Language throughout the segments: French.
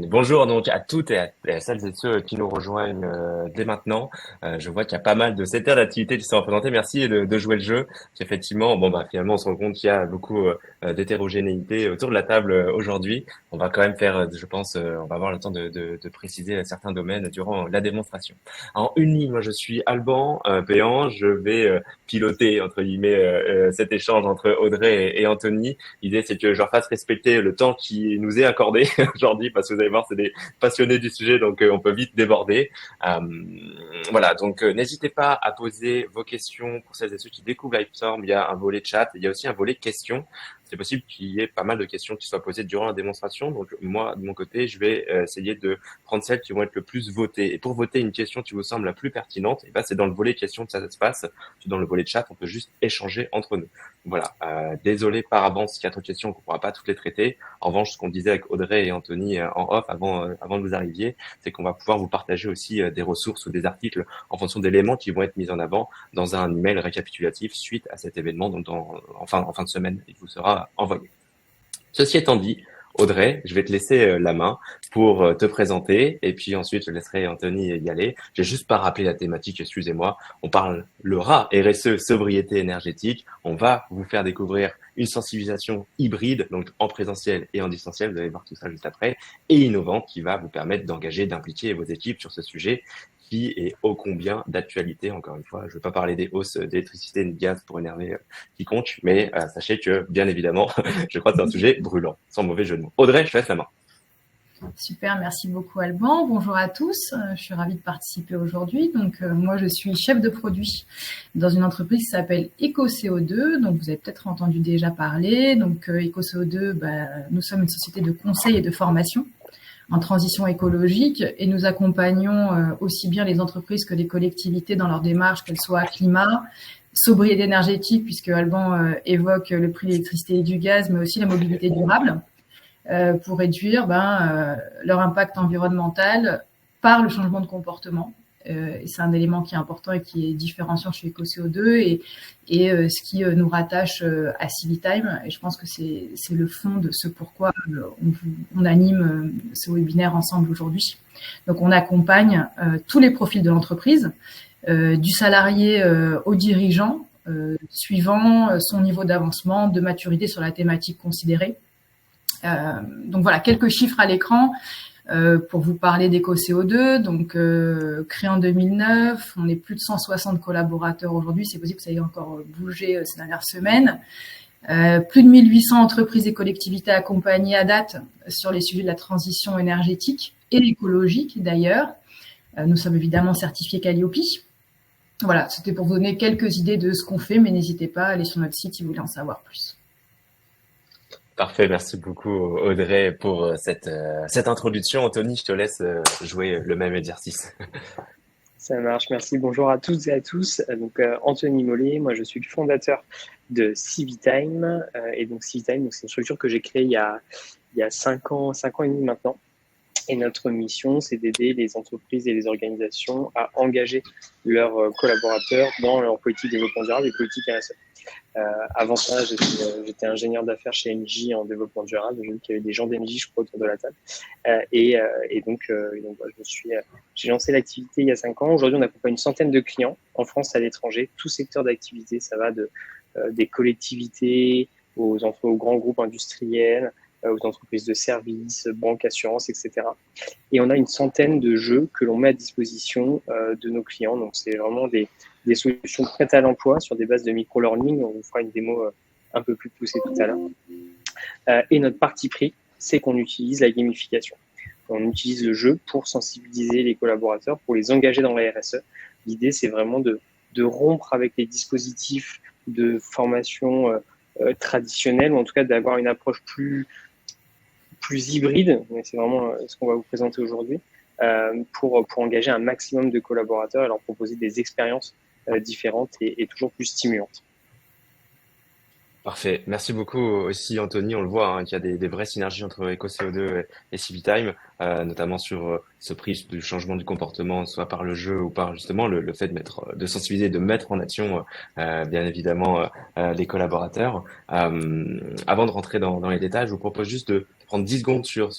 Bonjour donc à toutes et à celles et ceux qui nous rejoignent dès maintenant. Je vois qu'il y a pas mal de secteurs d'activité qui sont représentés. Merci de jouer le jeu. Effectivement, finalement on se rend compte qu'il y a beaucoup d'hétérogénéité autour de la table aujourd'hui. On va quand même faire, je pense, on va avoir le temps de préciser certains domaines durant la démonstration. En une ligne, moi je suis Alban Péan. Je vais piloter entre guillemets cet échange entre Audrey et Anthony. L'idée c'est que je leur fasse respecter le temps qui nous est accordé aujourd'hui parce que vous allez voir c'est des passionnés du sujet donc on peut vite déborder. Euh, voilà donc n'hésitez pas à poser vos questions pour celles et ceux qui découvrent Livestorm. Il y a un volet chat, il y a aussi un volet questions. C'est possible qu'il y ait pas mal de questions qui soient posées durant la démonstration. Donc moi de mon côté je vais essayer de prendre celles qui vont être le plus votées. Et pour voter une question qui vous semble la plus pertinente, et ben c'est dans le volet questions que ça se passe. Dans le volet chat on peut juste échanger entre nous. Voilà, désolé par avance s'il y a trop de questions, on ne pourra pas toutes les traiter. En revanche, ce qu'on disait avec Audrey et Anthony en off avant que vous arriviez, c'est qu'on va pouvoir vous partager aussi des ressources ou des articles en fonction d'éléments qui vont être mis en avant dans un email récapitulatif suite à cet événement, donc en fin de semaine, il vous sera envoyé. Ceci étant dit, Audrey, je vais te laisser la main pour te présenter et puis ensuite je laisserai Anthony y aller. J'ai juste pas rappelé la thématique, excusez-moi. On parle le RA, RSE, sobriété énergétique. On va vous faire découvrir une sensibilisation hybride, donc en présentiel et en distanciel, vous allez voir tout ça juste après, et innovante qui va vous permettre d'engager, d'impliquer vos équipes sur ce sujet qui est ô combien d'actualité. Encore une fois, je ne veux pas parler des hausses d'électricité ni de gaz pour énerver quiconque, mais sachez que, bien évidemment, je crois que c'est un sujet brûlant, sans mauvais jeu de mots. Audrey, je te laisse la main. Super, merci beaucoup Alban. Bonjour à tous, je suis ravie de participer aujourd'hui. Donc moi je suis chef de produit dans une entreprise qui s'appelle EcoCO2. Donc vous avez peut-être entendu déjà parler. Donc EcoCO2, nous sommes une société de conseil et de formation en transition écologique et nous accompagnons aussi bien les entreprises que les collectivités dans leur démarche, qu'elles soient climat, sobriété énergétique, puisque Alban évoque le prix de l'électricité et du gaz, mais aussi la mobilité durable, pour réduire leur impact environnemental par le changement de comportement. Et c'est un élément qui est important et qui est différenciant chez EcoCO2 et ce qui nous rattache à Civitime. Et je pense que c'est le fond de ce pourquoi on anime ce webinaire ensemble aujourd'hui. Donc, on accompagne tous les profils de l'entreprise, du salarié au dirigeant, suivant son niveau d'avancement, de maturité sur la thématique considérée. Donc voilà, quelques chiffres à l'écran pour vous parler d'EcoCO2. Donc créé en 2009, on est plus de 160 collaborateurs aujourd'hui. C'est possible que ça ait encore bougé ces dernières semaines. Plus de 1800 entreprises et collectivités accompagnées à date sur les sujets de la transition énergétique et écologique d'ailleurs. Nous sommes évidemment certifiés Calliope. Voilà, c'était pour vous donner quelques idées de ce qu'on fait, mais n'hésitez pas à aller sur notre site si vous voulez en savoir plus. Parfait, merci beaucoup Audrey pour cette introduction. Anthony, je te laisse jouer le même exercice. Ça marche, merci. Bonjour à toutes et à tous. Donc Anthony Mollet, moi je suis le fondateur de Civitime. Et donc Civitime, c'est une structure que j'ai créée il y a 5 ans et demi maintenant. Et notre mission, c'est d'aider les entreprises et les organisations à engager leurs collaborateurs dans leur politique de développement durable et politique RSE. Avant ça, j'étais ingénieur d'affaires chez Engie en développement durable. J'ai vu qu'il y avait des gens d'Engie, je crois, autour de la table. Donc, j'ai lancé l'activité il y a 5 ans. Aujourd'hui, on accompagne une centaine de clients en France et à l'étranger, tout secteur d'activité. Ça va des collectivités aux grands groupes industriels, aux entreprises de services, banques, assurances, etc. Et on a une centaine de jeux que l'on met à disposition de nos clients. Donc, c'est vraiment des solutions prêtes à l'emploi sur des bases de micro-learning. On vous fera une démo un peu plus poussée tout à l'heure. Et notre parti pris, c'est qu'on utilise la gamification. On utilise le jeu pour sensibiliser les collaborateurs, pour les engager dans la RSE. L'idée, c'est vraiment de rompre avec les dispositifs de formation traditionnels, ou en tout cas d'avoir une approche plus hybride, mais c'est vraiment ce qu'on va vous présenter aujourd'hui, pour engager un maximum de collaborateurs et leur proposer des expériences différentes et toujours plus stimulantes. Parfait. Merci beaucoup aussi, Anthony. On le voit, hein, qu'il y a des vraies synergies entre EcoCO2 et CiviTime, notamment sur ce prisme du changement du comportement, soit par le jeu ou par justement le fait de de sensibiliser, de mettre en action, bien évidemment, les collaborateurs. Avant de rentrer dans les détails, je vous propose juste de prendre 10 secondes sur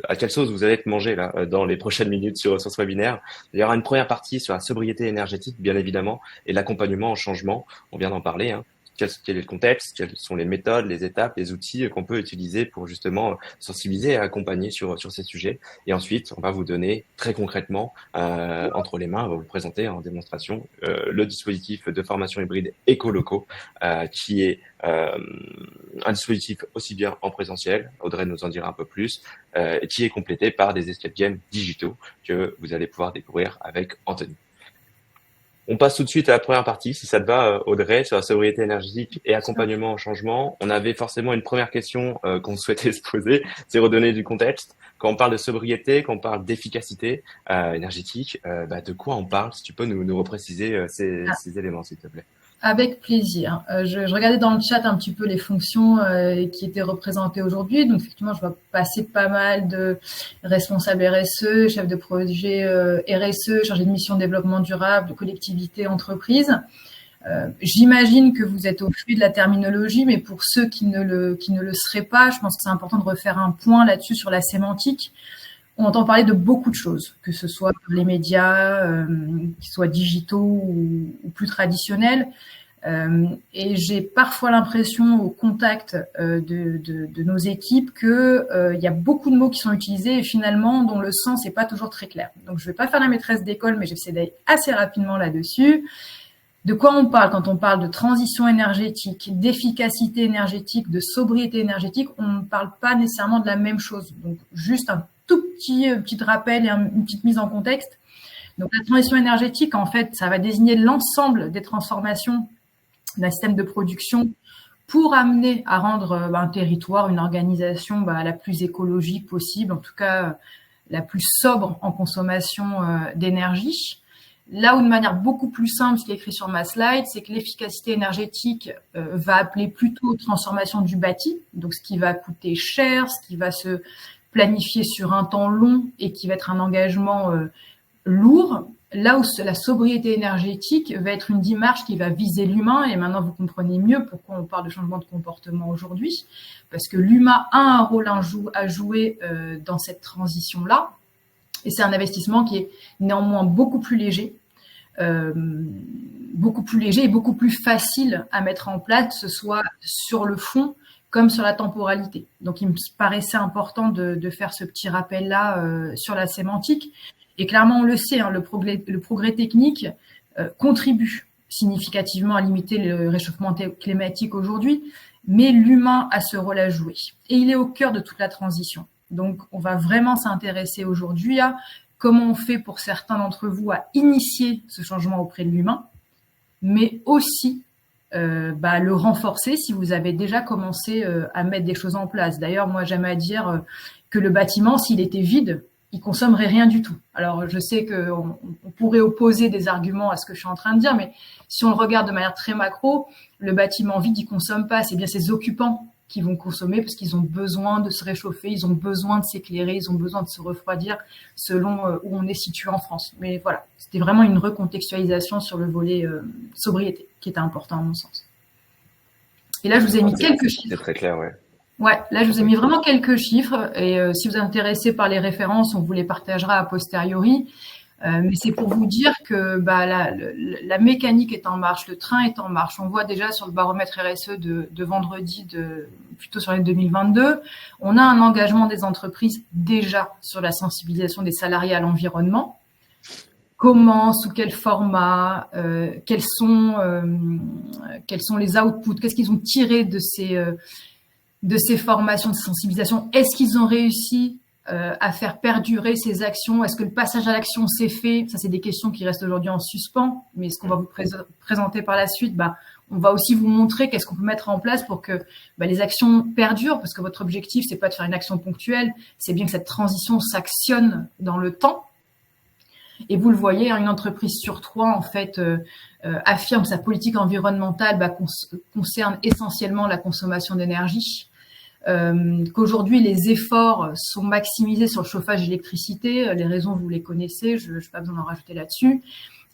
à quelle sauce vous allez être mangé là dans les prochaines minutes sur ce webinaire. Il y aura une première partie sur la sobriété énergétique, bien évidemment, et l'accompagnement en changement. On vient d'en parler, hein. Quel est le contexte, quelles sont les méthodes, les étapes, les outils qu'on peut utiliser pour justement sensibiliser et accompagner sur ces sujets. Et ensuite, on va vous donner très concrètement entre les mains, on va vous présenter en démonstration le dispositif de formation hybride éco-locaux qui est un dispositif aussi bien en présentiel, Audrey nous en dira un peu plus, et qui est complété par des escape games digitaux que vous allez pouvoir découvrir avec Anthony. On passe tout de suite à la première partie, si ça te va, Audrey, sur la sobriété énergétique et accompagnement au changement. On avait forcément une première question qu'on souhaitait se poser, c'est redonner du contexte. Quand on parle de sobriété, quand on parle d'efficacité énergétique, de quoi on parle? Si tu peux nous repréciser ces éléments, s'il te plaît. Avec plaisir. Je regardais dans le chat un petit peu les fonctions qui étaient représentées aujourd'hui. Donc, effectivement, je vois passer pas mal de responsables RSE, chefs de projet RSE, chargés de mission de développement durable, de collectivités, entreprises. J'imagine que vous êtes au fait de la terminologie, mais pour ceux qui ne le seraient pas, je pense que c'est important de refaire un point là-dessus sur la sémantique. On entend parler de beaucoup de choses, que ce soit par les médias, qui soient digitaux ou plus traditionnels. Et j'ai parfois l'impression, au contact de nos équipes, que il y a beaucoup de mots qui sont utilisés et finalement dont le sens n'est pas toujours très clair. Donc, je vais pas faire la maîtresse d'école, mais j'essaie d'aller assez rapidement là-dessus. De quoi on parle quand on parle de transition énergétique, d'efficacité énergétique, de sobriété énergétique? On ne parle pas nécessairement de la même chose. Donc, juste un tout petit rappel et une petite mise en contexte. Donc, la transition énergétique, en fait, ça va désigner l'ensemble des transformations d'un système de production pour amener à rendre un territoire, une organisation la plus écologique possible, en tout cas la plus sobre en consommation d'énergie. Là où de manière beaucoup plus simple, ce qui est écrit sur ma slide, c'est que l'efficacité énergétique va appeler plutôt transformation du bâti, donc ce qui va coûter cher, ce qui va se planifier sur un temps long et qui va être un engagement lourd. Là où la sobriété énergétique va être une démarche qui va viser l'humain, et maintenant vous comprenez mieux pourquoi on parle de changement de comportement aujourd'hui, parce que l'humain a un rôle à jouer dans cette transition-là, et c'est un investissement qui est néanmoins beaucoup plus léger et beaucoup plus facile à mettre en place, que ce soit sur le fond comme sur la temporalité. Donc, il me paraissait important de faire ce petit rappel-là sur la sémantique. Et clairement, on le sait, hein, le progrès technique contribue significativement à limiter le réchauffement climatique aujourd'hui, mais l'humain a ce rôle à jouer. Et il est au cœur de toute la transition. Donc, on va vraiment s'intéresser aujourd'hui à comment on fait pour certains d'entre vous à initier ce changement auprès de l'humain, mais aussi le renforcer si vous avez déjà commencé à mettre des choses en place. D'ailleurs, moi, j'aime à dire que le bâtiment, s'il était vide, il consommerait rien du tout. Alors, je sais qu'on pourrait opposer des arguments à ce que je suis en train de dire, mais si on le regarde de manière très macro, le bâtiment vide, il consomme pas. C'est bien ses occupants qui vont consommer parce qu'ils ont besoin de se réchauffer, ils ont besoin de s'éclairer, ils ont besoin de se refroidir selon où on est situé en France. Mais voilà, c'était vraiment une recontextualisation sur le volet sobriété qui était important à mon sens. Et là, je vous ai mis quelques chiffres. C'est très clair, ouais. Ouais, là, je vous ai mis vraiment quelques chiffres et si vous êtes intéressé par les références, on vous les partagera a posteriori. Mais c'est pour vous dire que la mécanique est en marche, le train est en marche. On voit déjà sur le baromètre RSE de vendredi, plutôt sur l'année 2022, on a un engagement des entreprises déjà sur la sensibilisation des salariés à l'environnement. Comment, sous quel format, quels sont les outputs, qu'est-ce qu'ils ont tiré de ces formations de sensibilisation? Est-ce qu'ils ont réussi à faire perdurer ces actions? Est-ce que le passage à l'action s'est fait? Ça, c'est des questions qui restent aujourd'hui en suspens, mais ce qu'on va vous présenter par la suite, on va aussi vous montrer qu'est-ce qu'on peut mettre en place pour que les actions perdurent, parce que votre objectif, c'est pas de faire une action ponctuelle, c'est bien que cette transition s'actionne dans le temps. Et vous le voyez, une entreprise sur 3, en fait, affirme sa politique environnementale concerne essentiellement la consommation d'énergie. Qu'aujourd'hui, les efforts sont maximisés sur le chauffage et l'électricité. Les raisons, vous les connaissez, je n'ai pas besoin d'en rajouter là-dessus.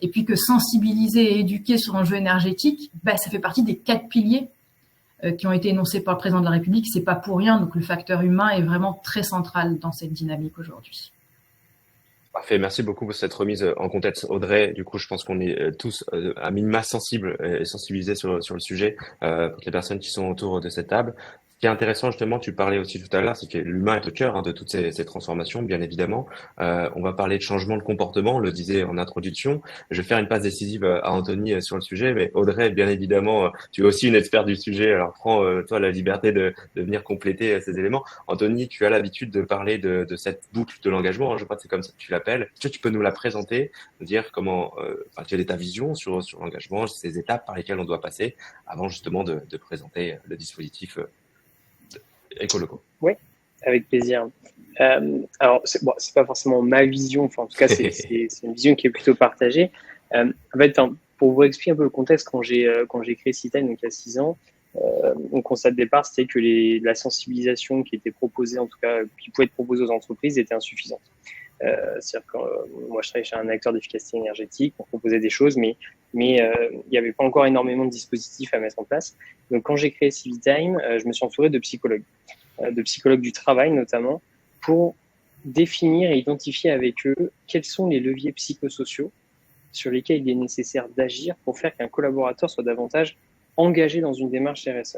Et puis que sensibiliser et éduquer sur l'enjeu énergétique, ça fait partie des 4 piliers qui ont été énoncés par le président de la République. C'est pas pour rien, donc le facteur humain est vraiment très central dans cette dynamique aujourd'hui. Parfait, merci beaucoup pour cette remise en contexte, Audrey. Du coup, je pense qu'on est tous à minima sensibles et sensibilisés sur le sujet pour les personnes qui sont autour de cette table. Ce qui est intéressant, justement, tu parlais aussi tout à l'heure, c'est que l'humain est au cœur de toutes ces transformations, bien évidemment. On va parler de changement de comportement, on le disait en introduction. Je vais faire une passe décisive à Anthony sur le sujet, mais Audrey, bien évidemment, tu es aussi une experte du sujet, alors prends toi la liberté de venir compléter ces éléments. Anthony, tu as l'habitude de parler de cette boucle de l'engagement, hein, je crois que c'est comme ça que tu l'appelles. Est-ce que tu peux nous la présenter, nous dire comment, quelle est ta vision sur l'engagement, ces étapes par lesquelles on doit passer avant justement de présenter le dispositif Écoloco? Oui, avec plaisir. Alors, c'est pas forcément ma vision, enfin, en tout cas, c'est une vision qui est plutôt partagée. En fait, pour vous expliquer un peu le contexte, quand j'ai créé Citime, donc il y a 6 ans, mon constat de départ, c'était que la sensibilisation qui était proposée, en tout cas, qui pouvait être proposée aux entreprises, était insuffisante. C'est-à-dire que moi, je travaillais chez un acteur d'efficacité énergétique, on proposait des choses, mais il n'y avait pas encore énormément de dispositifs à mettre en place. Donc, quand j'ai créé Civitime, je me suis entouré de psychologues du travail notamment, pour définir et identifier avec eux quels sont les leviers psychosociaux sur lesquels il est nécessaire d'agir pour faire qu'un collaborateur soit davantage engagé dans une démarche RSE.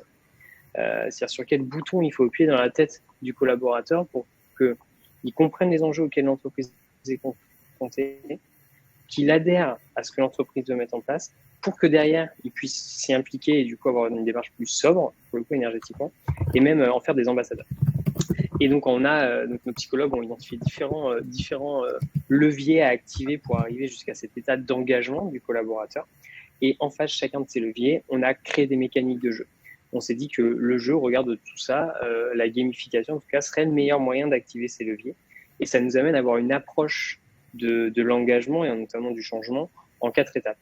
C'est-à-dire sur quel bouton il faut appuyer dans la tête du collaborateur pour qu'il comprenne les enjeux auxquels l'entreprise est confrontée, qu'il adhère à ce que l'entreprise doit mettre en place, pour que derrière, il puisse s'y impliquer et du coup avoir une démarche plus sobre, pour le coup énergétiquement, et même en faire des ambassadeurs. Et donc, donc nos psychologues ont identifié différents leviers à activer pour arriver jusqu'à cet état d'engagement du collaborateur. Et en face de chacun de ces leviers, on a créé des mécaniques de jeu. On s'est dit que le jeu, au regard de tout ça, la gamification en tout cas, serait le meilleur moyen d'activer ces leviers. Et ça nous amène à avoir une approche de l'engagement et notamment du changement en 4 étapes.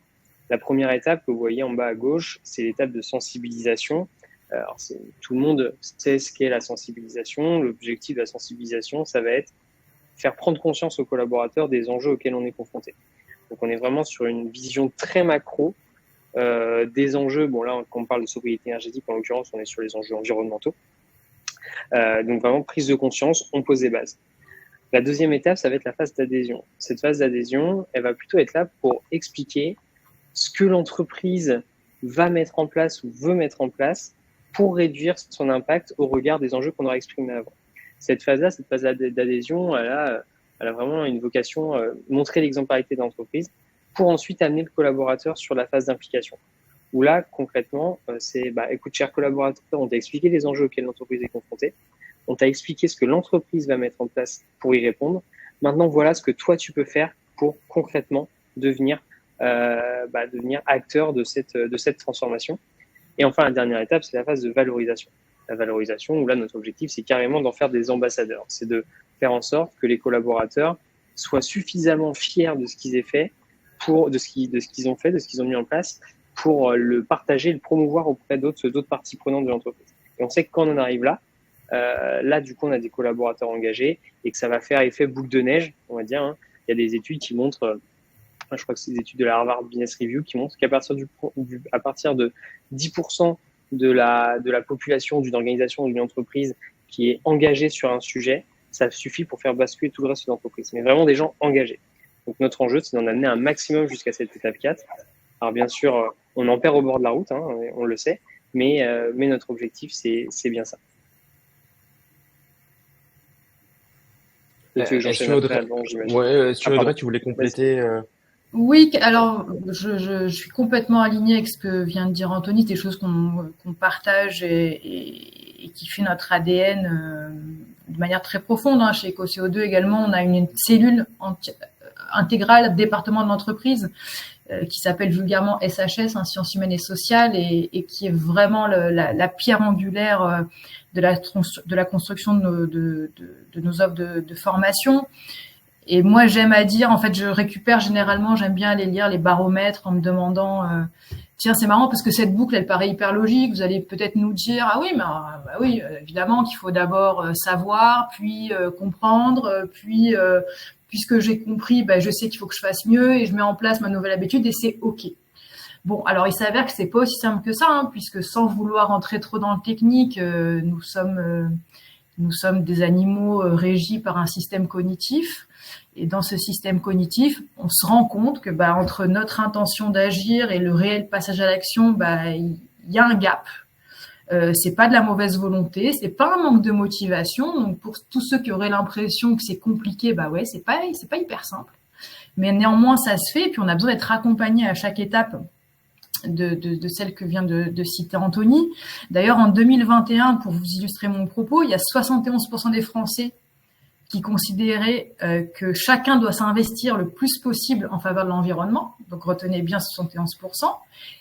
La première étape que vous voyez en bas à gauche, c'est l'étape de sensibilisation. Alors, tout le monde sait ce qu'est la sensibilisation. L'objectif de la sensibilisation, ça va être faire prendre conscience aux collaborateurs des enjeux auxquels on est confronté. Donc, on est vraiment sur une vision très macro des enjeux. Bon, là, quand on parle de sobriété énergétique, en l'occurrence, on est sur les enjeux environnementaux. Donc, vraiment, prise de conscience, on pose des bases. La deuxième étape, ça va être la phase d'adhésion. Cette phase d'adhésion, elle va plutôt être là pour expliquer ce que l'entreprise va mettre en place ou veut mettre en place pour réduire son impact au regard des enjeux qu'on aura exprimés avant. Cette phase d'adhésion, elle a vraiment une vocation, montrer l'exemplarité de l'entreprise pour ensuite amener le collaborateur sur la phase d'implication. Où là, concrètement, c'est, écoute, cher collaborateur, on t'a expliqué les enjeux auxquels l'entreprise est confrontée. On t'a expliqué ce que l'entreprise va mettre en place pour y répondre. Maintenant, voilà ce que toi, tu peux faire pour concrètement devenir acteur de cette transformation. Et enfin, la dernière étape, c'est la phase de valorisation. La valorisation, où là, notre objectif, c'est carrément d'en faire des ambassadeurs. C'est de faire en sorte que les collaborateurs soient suffisamment fiers de ce qu'ils aient fait, de ce qu'ils ont fait, de ce qu'ils ont mis en place, pour le partager, le promouvoir auprès d'autres parties prenantes de l'entreprise. Et on sait que quand on en arrive là, du coup, on a des collaborateurs engagés et que ça va faire effet boule de neige, on va dire. Hein. Il y a des études qui montrent, je crois que c'est des études de la Harvard Business Review, qui montrent qu'à partir de 10% de la population d'une organisation ou d'une entreprise qui est engagée sur un sujet, ça suffit pour faire basculer tout le reste de l'entreprise. Mais vraiment des gens engagés. Donc notre enjeu, c'est d'en amener un maximum jusqu'à cette étape 4. Alors bien sûr, on en perd au bord de la route, hein, on le sait, mais notre objectif, c'est bien ça. Est-ce que Audrey, tu voulais compléter Oui, alors je suis complètement alignée avec ce que vient de dire Anthony, des choses qu'on partage et qui fait notre ADN de manière très profonde. Hein. Chez EcoCO2 également, on a une cellule intégrale département de l'entreprise qui s'appelle vulgairement SHS, hein, Sciences humaines et sociales, et qui est vraiment la pierre angulaire de la construction de nos offres de formation. Et moi, j'aime à dire, en fait, je récupère généralement, j'aime bien aller lire les baromètres en me demandant, tiens, c'est marrant parce que cette boucle, elle paraît hyper logique. Vous allez peut-être nous dire, ah oui, mais bah oui, évidemment qu'il faut d'abord savoir, puis comprendre, puis puisque j'ai compris, bah, je sais qu'il faut que je fasse mieux et je mets en place ma nouvelle habitude et c'est OK. Bon, alors il s'avère que c'est pas aussi simple que ça, hein, puisque sans vouloir entrer trop dans le technique, nous sommes des animaux régis par un système cognitif. Et dans ce système cognitif, on se rend compte que bah, entre notre intention d'agir et le réel passage à l'action, bah, il y a un gap. C'est pas de la mauvaise volonté, c'est pas un manque de motivation. Donc pour tous ceux qui auraient l'impression que c'est compliqué, bah ouais, c'est pas hyper simple. Mais néanmoins, ça se fait. Et puis on a besoin d'être accompagné à chaque étape de celle que vient de citer Anthony. D'ailleurs, en 2021, pour vous illustrer mon propos, il y a 71% des Français qui considéraient que chacun doit s'investir le plus possible en faveur de l'environnement. Donc retenez bien 71%.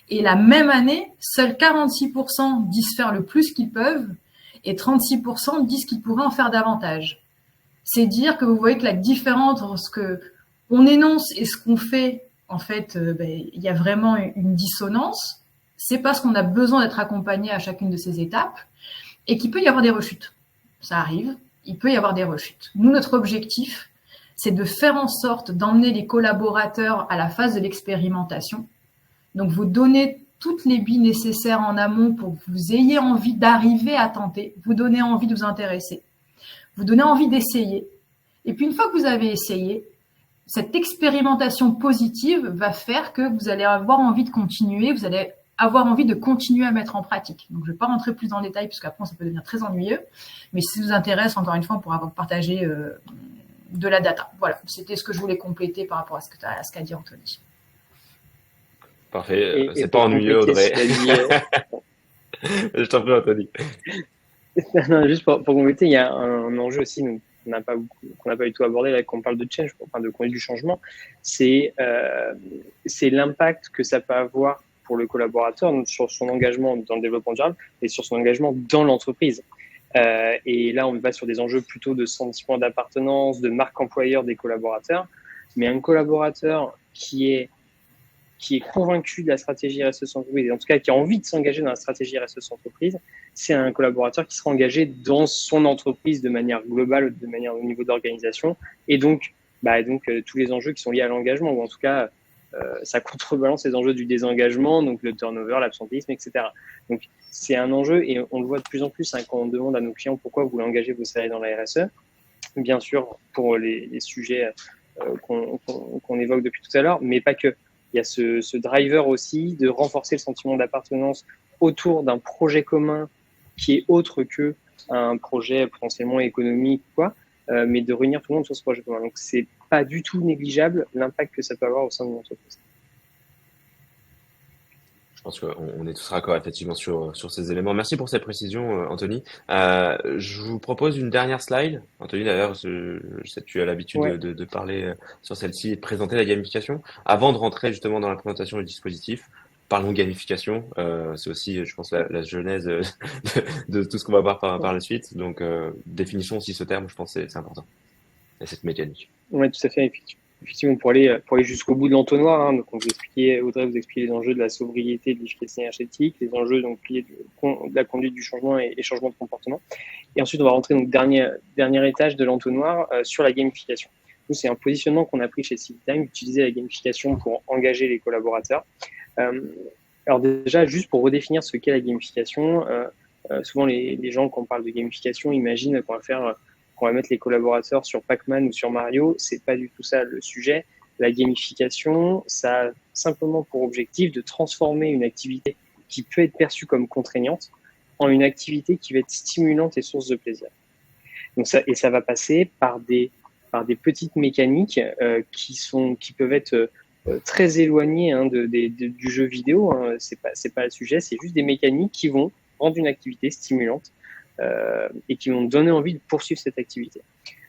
Et la même année, seuls 46% disent faire le plus qu'ils peuvent et 36% disent qu'ils pourraient en faire davantage. C'est dire que vous voyez que la différence entre ce que on énonce et ce qu'on fait, en fait, il y a vraiment une dissonance. C'est parce qu'on a besoin d'être accompagné à chacune de ces étapes et qu'il peut y avoir des rechutes. Ça arrive, il peut y avoir des rechutes. Nous, notre objectif, c'est de faire en sorte d'emmener les collaborateurs à la phase de l'expérimentation. Donc, vous donner toutes les billes nécessaires en amont pour que vous ayez envie d'arriver à tenter, vous donner envie de vous intéresser, vous donner envie d'essayer. Et puis, une fois que vous avez essayé, cette expérimentation positive va faire que vous allez avoir envie de continuer, vous allez avoir envie de continuer à mettre en pratique. Donc, je ne vais pas rentrer plus dans le détail parce qu'après, ça peut devenir très ennuyeux. Mais si ça vous intéresse, encore une fois, on pourra partager de la data. Voilà, c'était ce que je voulais compléter par rapport à ce qu'a dit Anthony. Parfait, c'est pas ennuyeux, Audrey. Je t'en prie, Anthony. Non, juste pour compléter, il y a un enjeu aussi donc, qu'on n'a pas du tout abordé là, quand on parle de change, enfin de conduite du changement, c'est l'impact que ça peut avoir pour le collaborateur donc sur son engagement dans le développement durable et sur son engagement dans l'entreprise. Et là, on va sur des enjeux plutôt de sentiment d'appartenance, de marque employeur des collaborateurs. Mais un collaborateur qui est convaincu de la stratégie RSE entreprise, et en tout cas qui a envie de s'engager dans la stratégie RSE entreprise, c'est un collaborateur qui sera engagé dans son entreprise de manière globale, de manière au niveau d'organisation, et donc tous les enjeux qui sont liés à l'engagement, ou en tout cas, ça contrebalance les enjeux du désengagement, donc le turnover, l'absentéisme, etc. Donc, c'est un enjeu, et on le voit de plus en plus hein, quand on demande à nos clients pourquoi vous voulez engager vos salariés dans la RSE. Bien sûr, pour les sujets qu'on évoque depuis tout à l'heure, mais pas que. Il y a ce driver aussi de renforcer le sentiment d'appartenance autour d'un projet commun qui est autre que un projet potentiellement économique ou quoi, mais de réunir tout le monde sur ce projet commun. Donc, c'est pas du tout négligeable l'impact que ça peut avoir au sein de l'entreprise. Je pense qu'on est tous raccord effectivement sur ces éléments. Merci pour ces précisions, Anthony. Je vous propose une dernière slide. Anthony, d'ailleurs, je sais que tu as l'habitude Ouais. de parler sur celle-ci et de présenter la gamification. Avant de rentrer justement dans la présentation du dispositif, parlons gamification. C'est aussi, je pense, la genèse de tout ce qu'on va voir par la suite. Donc, définissons aussi ce terme, je pense que c'est important. Et cette mécanique. Oui, tout à fait. Effectivement, pour aller jusqu'au bout de l'entonnoir, hein, donc Audrey vous expliquait les enjeux de la sobriété, de l'efficacité énergétique, les enjeux donc liés de la conduite du changement et changement de comportement. Et ensuite, on va rentrer donc dernier étage de l'entonnoir sur la gamification. Nous, c'est un positionnement qu'on a pris chez Civitime, utiliser la gamification pour engager les collaborateurs. Alors déjà, juste pour redéfinir ce qu'est la gamification, souvent les gens, quand on parle de gamification, imaginent qu'on va mettre les collaborateurs sur Pac-Man ou sur Mario. C'est pas du tout ça le sujet. La gamification, ça a simplement pour objectif de transformer une activité qui peut être perçue comme contraignante en une activité qui va être stimulante et source de plaisir. Donc ça va passer par des petites mécaniques qui peuvent être très éloignées hein, du jeu vidéo. Hein. C'est pas le sujet. C'est juste des mécaniques qui vont rendre une activité stimulante. Et qui m'ont donné envie de poursuivre cette activité.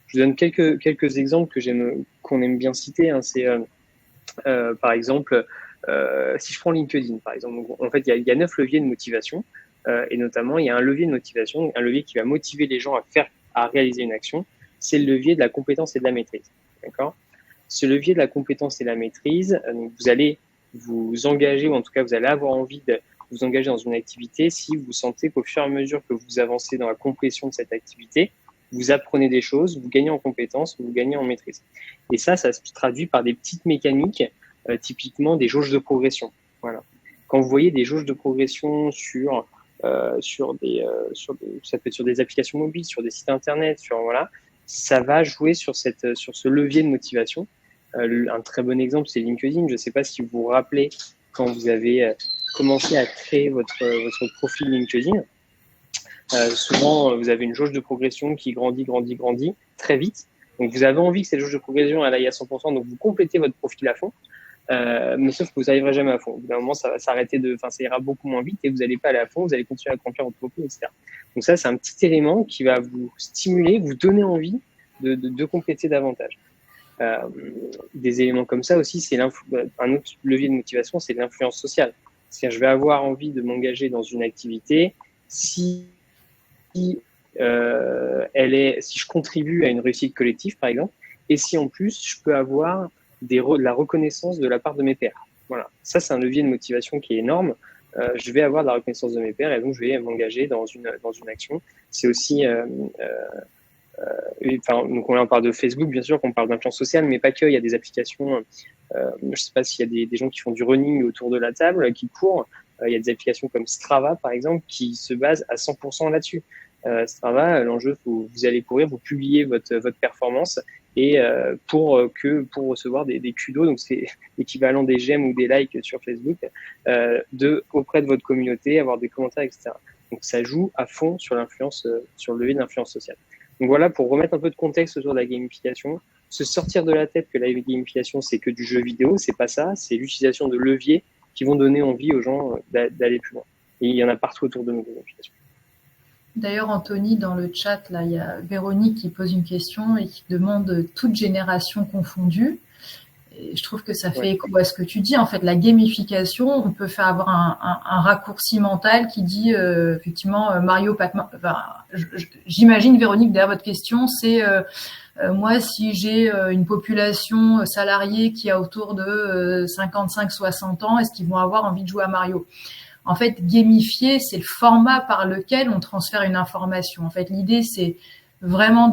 Je vous donne quelques exemples qu'on aime bien citer. Hein, c'est par exemple, si je prends LinkedIn, par exemple, donc, en fait, il y a 9 leviers de motivation, et notamment, il y a un levier de motivation, un levier qui va motiver les gens à réaliser une action, c'est le levier de la compétence et de la maîtrise. D'accord? Ce levier de la compétence et la maîtrise, donc vous allez vous engager, ou en tout cas vous allez avoir envie de vous engager dans une activité si vous sentez qu'au fur et à mesure que vous avancez dans la complétion de cette activité, vous apprenez des choses, vous gagnez en compétences, vous gagnez en maîtrise. Et ça se traduit par des petites mécaniques, typiquement des jauges de progression. Voilà. Quand vous voyez des jauges de progression sur des, ça peut être sur des applications mobiles, sur des sites internet, voilà, ça va jouer sur ce levier de motivation. Un très bon exemple, c'est LinkedIn. Je ne sais pas si vous vous rappelez quand vous avez commencé à créer votre profil LinkedIn. Souvent, vous avez une jauge de progression qui grandit très vite. Donc, vous avez envie que cette jauge de progression elle aille à 100%, donc vous complétez votre profil à fond. Mais sauf que vous n'arriverez jamais à fond. Au bout d'un moment, ça va s'arrêter ça ira beaucoup moins vite et vous n'allez pas aller à fond, vous allez continuer à accomplir votre profil, etc. Donc ça, c'est un petit élément qui va vous stimuler, vous donner envie de compléter davantage. Des éléments comme ça aussi, c'est un autre levier de motivation, c'est l'influence sociale. C'est-à-dire, je vais avoir envie de m'engager dans une activité si je contribue à une réussite collective, par exemple, et si en plus je peux avoir de la reconnaissance de la part de mes pairs. Voilà, ça c'est un levier de motivation qui est énorme. Je vais avoir de la reconnaissance de mes pairs et donc je vais m'engager dans une action. C'est aussi donc on parle de Facebook, bien sûr, qu'on parle d'influence sociale, mais pas que. Il y a des applications. Je ne sais pas s'il y a des gens qui font du running autour de la table, qui courent. Il y a des applications comme Strava, par exemple, qui se basent à 100% là-dessus. Strava, l'enjeu, vous allez courir, vous publiez votre performance et pour recevoir des kudos, donc c'est l'équivalent des j'aime ou des likes sur Facebook, auprès de votre communauté, avoir des commentaires, etc. Donc ça joue à fond sur l'influence, sur le levier de l'influence sociale. Donc voilà, pour remettre un peu de contexte autour de la gamification, se sortir de la tête que la gamification c'est que du jeu vidéo, c'est pas ça, c'est l'utilisation de leviers qui vont donner envie aux gens d'aller plus loin. Et il y en a partout autour de nous, des gamifications. D'ailleurs, Anthony, dans le chat, là, il y a Véronique qui pose une question et qui demande toute génération confondue. Et je trouve que ça fait écho à ce que tu dis. En fait, la gamification, on peut faire avoir un raccourci mental qui dit effectivement Mario, Pac-Man. Enfin, j'imagine, Véronique, derrière votre question, c'est moi, si j'ai une population salariée qui a autour de 55-60 ans, est-ce qu'ils vont avoir envie de jouer à Mario ? En fait, gamifier, c'est le format par lequel on transfère une information. En fait, l'idée, c'est vraiment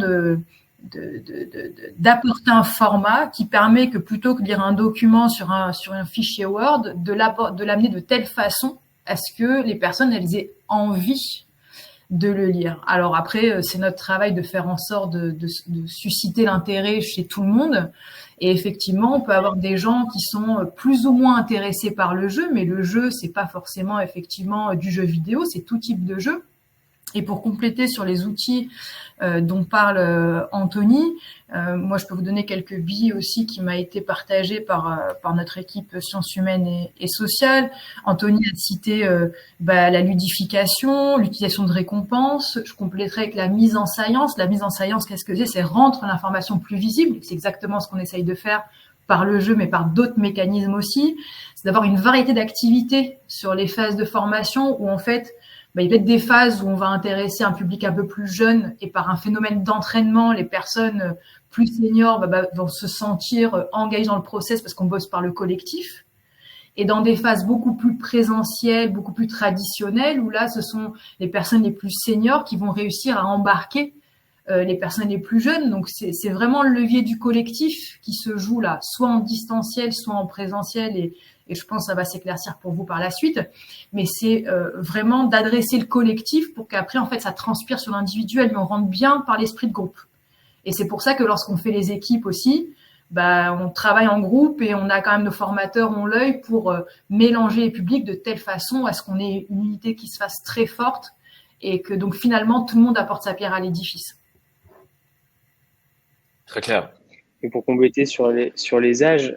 d'apporter un format qui permet que plutôt que de lire un document sur un fichier Word, de l'amener de telle façon à ce que les personnes, elles aient envie de le lire. Alors après, c'est notre travail de faire en sorte de susciter l'intérêt chez tout le monde. Et effectivement, on peut avoir des gens qui sont plus ou moins intéressés par le jeu, mais le jeu, c'est pas forcément effectivement du jeu vidéo, c'est tout type de jeu. Et pour compléter sur les outils dont parle Anthony, moi je peux vous donner quelques billes aussi qui m'a été partagé par notre équipe sciences humaines et sociales. Anthony a cité la ludification, l'utilisation de récompenses. Je compléterai avec la mise en science. La mise en science, qu'est-ce que c'est ? C'est rendre l'information plus visible. C'est exactement ce qu'on essaye de faire par le jeu, mais par d'autres mécanismes aussi. C'est d'avoir une variété d'activités sur les phases de formation où en fait il y a peut-être des phases où on va intéresser un public un peu plus jeune et par un phénomène d'entraînement, les personnes plus seniors vont se sentir engagées dans le process parce qu'on bosse par le collectif. Et dans des phases beaucoup plus présentielles, beaucoup plus traditionnelles, où là, ce sont les personnes les plus seniors qui vont réussir à embarquer les personnes les plus jeunes. Donc, c'est vraiment le levier du collectif qui se joue là, soit en distanciel, soit en présentiel et je pense que ça va s'éclaircir pour vous par la suite, mais c'est vraiment d'adresser le collectif pour qu'après, en fait, ça transpire sur l'individuel, mais on rentre bien par l'esprit de groupe. Et c'est pour ça que lorsqu'on fait les équipes aussi, on travaille en groupe et on a quand même nos formateurs ont l'œil pour mélanger les publics de telle façon à ce qu'on ait une unité qui se fasse très forte et que donc finalement, tout le monde apporte sa pierre à l'édifice. Très clair. Et pour compléter sur les âges,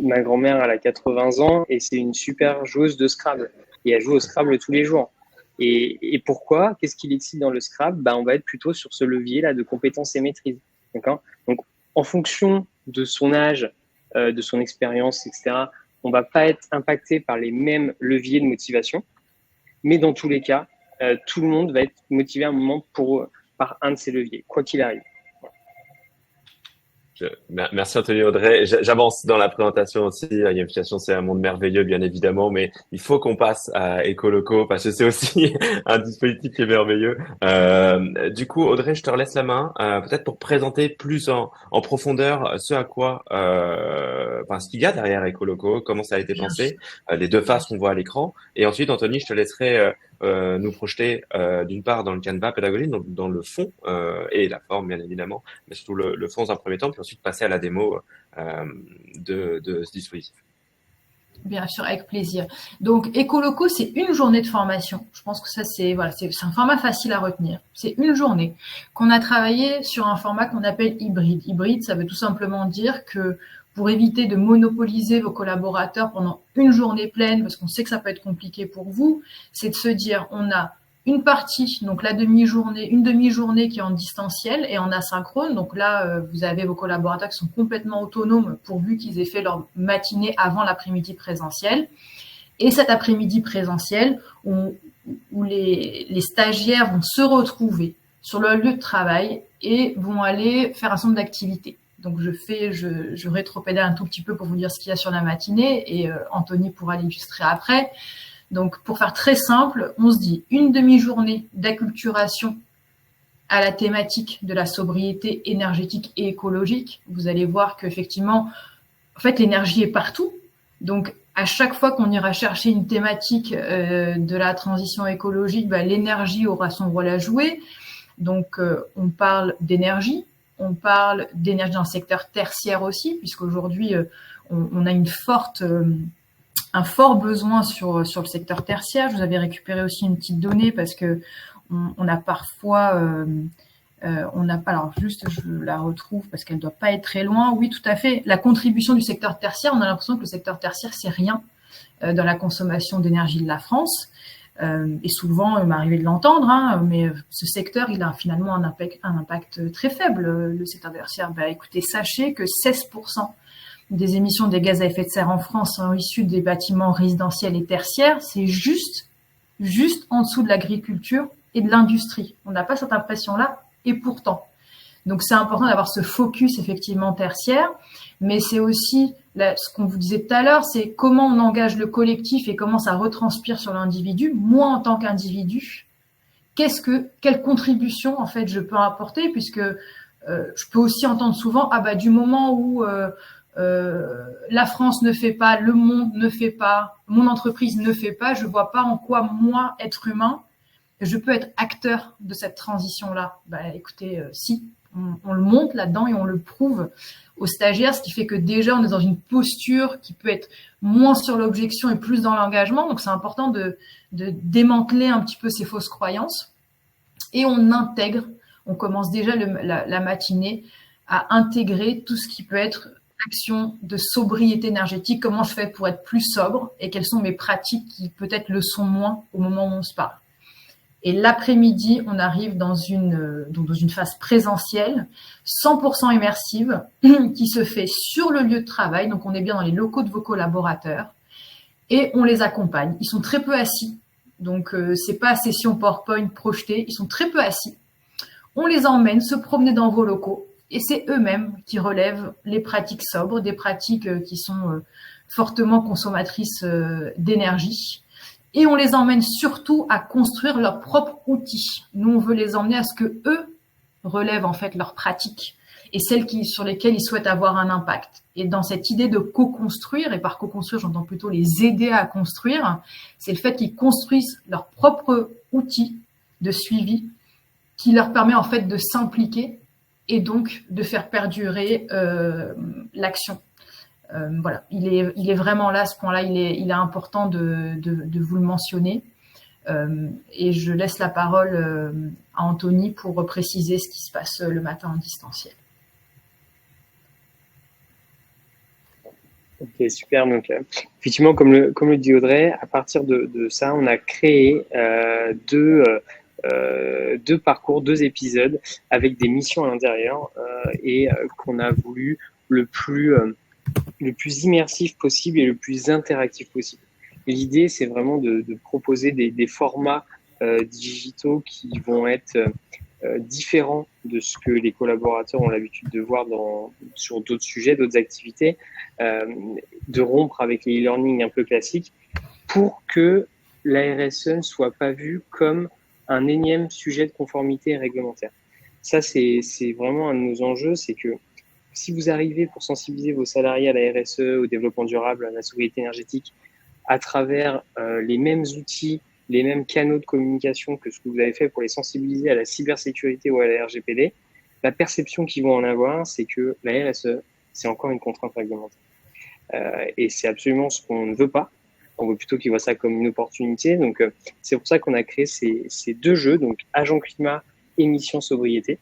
ma grand-mère, elle a 80 ans et c'est une super joueuse de Scrabble. Et elle joue au Scrabble tous les jours. Et pourquoi ? Qu'est-ce qui l'excite dans le Scrabble ? On va être plutôt sur ce levier-là de compétences et maîtrise. D'accord ? Donc, en fonction de son âge, de son expérience, etc., on ne va pas être impacté par les mêmes leviers de motivation. Mais dans tous les cas, tout le monde va être motivé à un moment par un de ces leviers, quoi qu'il arrive. Merci Anthony Audrey. J'avance dans la présentation aussi. Gamification, c'est un monde merveilleux, bien évidemment, mais il faut qu'on passe à Ecoloco parce que c'est aussi un dispositif qui est merveilleux. Du coup, Audrey, je te relaisse la main, peut-être pour présenter plus en profondeur ce à quoi, enfin, ce qu'il y a derrière Ecoloco, comment ça a été Bien sûr. pensé, les deux faces qu'on voit à l'écran. Et ensuite, Anthony, je te laisserai nous projeter d'une part dans le canevas pédagogique, donc dans le fond et la forme, bien évidemment, mais surtout le fond dans un premier temps, puis ensuite passer à la démo de ce dispositif. Bien sûr, avec plaisir. Donc, Ecoloco, c'est une journée de formation. Je pense que ça, c'est voilà, c'est un format facile à retenir. C'est une journée qu'on a travaillé sur un format qu'on appelle hybride. Hybride, ça veut tout simplement dire que pour éviter de monopoliser vos collaborateurs pendant une journée pleine, parce qu'on sait que ça peut être compliqué pour vous, c'est de se dire, on a une partie, donc la demi-journée, une demi-journée qui est en distanciel et en asynchrone. Donc là, vous avez vos collaborateurs qui sont complètement autonomes pourvu qu'ils aient fait leur matinée avant l'après-midi présentiel. Et cet après-midi présentiel, où les stagiaires vont se retrouver sur leur lieu de travail et vont aller faire un certain nombre d'activités. Donc je rétropédale un tout petit peu pour vous dire ce qu'il y a sur la matinée et Anthony pourra l'illustrer après. Donc, pour faire très simple, on se dit une demi-journée d'acculturation à la thématique de la sobriété énergétique et écologique. Vous allez voir qu'effectivement, en fait, l'énergie est partout. Donc, à chaque fois qu'on ira chercher une thématique de la transition écologique, l'énergie aura son rôle à jouer. Donc, on parle d'énergie. On parle d'énergie dans le secteur tertiaire aussi, puisqu'aujourd'hui, on a un fort besoin sur le secteur tertiaire. Je vous avais récupéré aussi une petite donnée parce que on a parfois, on n'a pas, alors juste je la retrouve parce qu'elle doit pas être très loin. Oui, tout à fait. La contribution du secteur tertiaire, on a l'impression que le secteur tertiaire c'est rien dans la consommation d'énergie de la France. Et souvent, il m'est arrivé de l'entendre, hein, mais ce secteur, il a finalement un impact très faible, le secteur tertiaire. Écoutez, sachez que 16% des émissions des gaz à effet de serre en France sont issues des bâtiments résidentiels et tertiaires, c'est juste en dessous de l'agriculture et de l'industrie. On n'a pas cette impression-là, et pourtant. Donc, c'est important d'avoir ce focus effectivement tertiaire, mais c'est aussi ce qu'on vous disait tout à l'heure, c'est comment on engage le collectif et comment ça retranspire sur l'individu. Moi, en tant qu'individu, quelle contribution en fait je peux apporter, puisque je peux aussi entendre souvent du moment où la France ne fait pas, le monde ne fait pas, mon entreprise ne fait pas, je vois pas en quoi moi, être humain, je peux être acteur de cette transition-là. Écoutez, si, on le monte là-dedans et on le prouve aux stagiaires, ce qui fait que déjà on est dans une posture qui peut être moins sur l'objection et plus dans l'engagement. Donc c'est important de démanteler un petit peu ces fausses croyances. Et on commence déjà la matinée à intégrer tout ce qui peut être action de sobriété énergétique, comment je fais pour être plus sobre et quelles sont mes pratiques qui peut-être le sont moins au moment où on se parle. Et l'après-midi, on arrive dans une phase présentielle, 100% immersive, qui se fait sur le lieu de travail. Donc, on est bien dans les locaux de vos collaborateurs et on les accompagne. Ils sont très peu assis. Donc, c'est pas session PowerPoint projetée. Ils sont très peu assis. On les emmène se promener dans vos locaux et c'est eux-mêmes qui relèvent les pratiques sobres, des pratiques qui sont fortement consommatrices d'énergie. Et on les emmène surtout à construire leurs propres outils. Nous, on veut les emmener à ce que eux relèvent en fait leurs pratiques et celles sur lesquelles ils souhaitent avoir un impact. Et dans cette idée de co-construire, et par co-construire, j'entends plutôt les aider à construire, c'est le fait qu'ils construisent leurs propres outils de suivi qui leur permet en fait de s'impliquer et donc de faire perdurer l'action. Voilà, il est vraiment là, ce point-là, il est important de vous le mentionner. Et je laisse la parole à Anthony pour préciser ce qui se passe le matin en distanciel. Ok, super. Donc, effectivement, comme le dit Audrey, à partir de ça, on a créé deux parcours, 2 épisodes avec des missions à l'intérieur et qu'on a voulu le plus immersif possible et le plus interactif possible. L'idée, c'est vraiment de proposer des formats digitaux qui vont être différent de ce que les collaborateurs ont l'habitude de voir sur d'autres sujets, d'autres activités, de rompre avec les e-learning un peu classiques pour que la RSE ne soit pas vue comme un énième sujet de conformité réglementaire. Ça, c'est vraiment un de nos enjeux, c'est que si vous arrivez pour sensibiliser vos salariés à la RSE, au développement durable, à la sobriété énergétique, à travers les mêmes outils, les mêmes canaux de communication que ce que vous avez fait pour les sensibiliser à la cybersécurité ou à la RGPD, la perception qu'ils vont en avoir, c'est que la RSE, c'est encore une contrainte réglementaire. Et c'est absolument ce qu'on ne veut pas. On veut plutôt qu'ils voient ça comme une opportunité. Donc, c'est pour ça qu'on a créé ces deux jeux, donc Agent Climat et Mission Sobriété,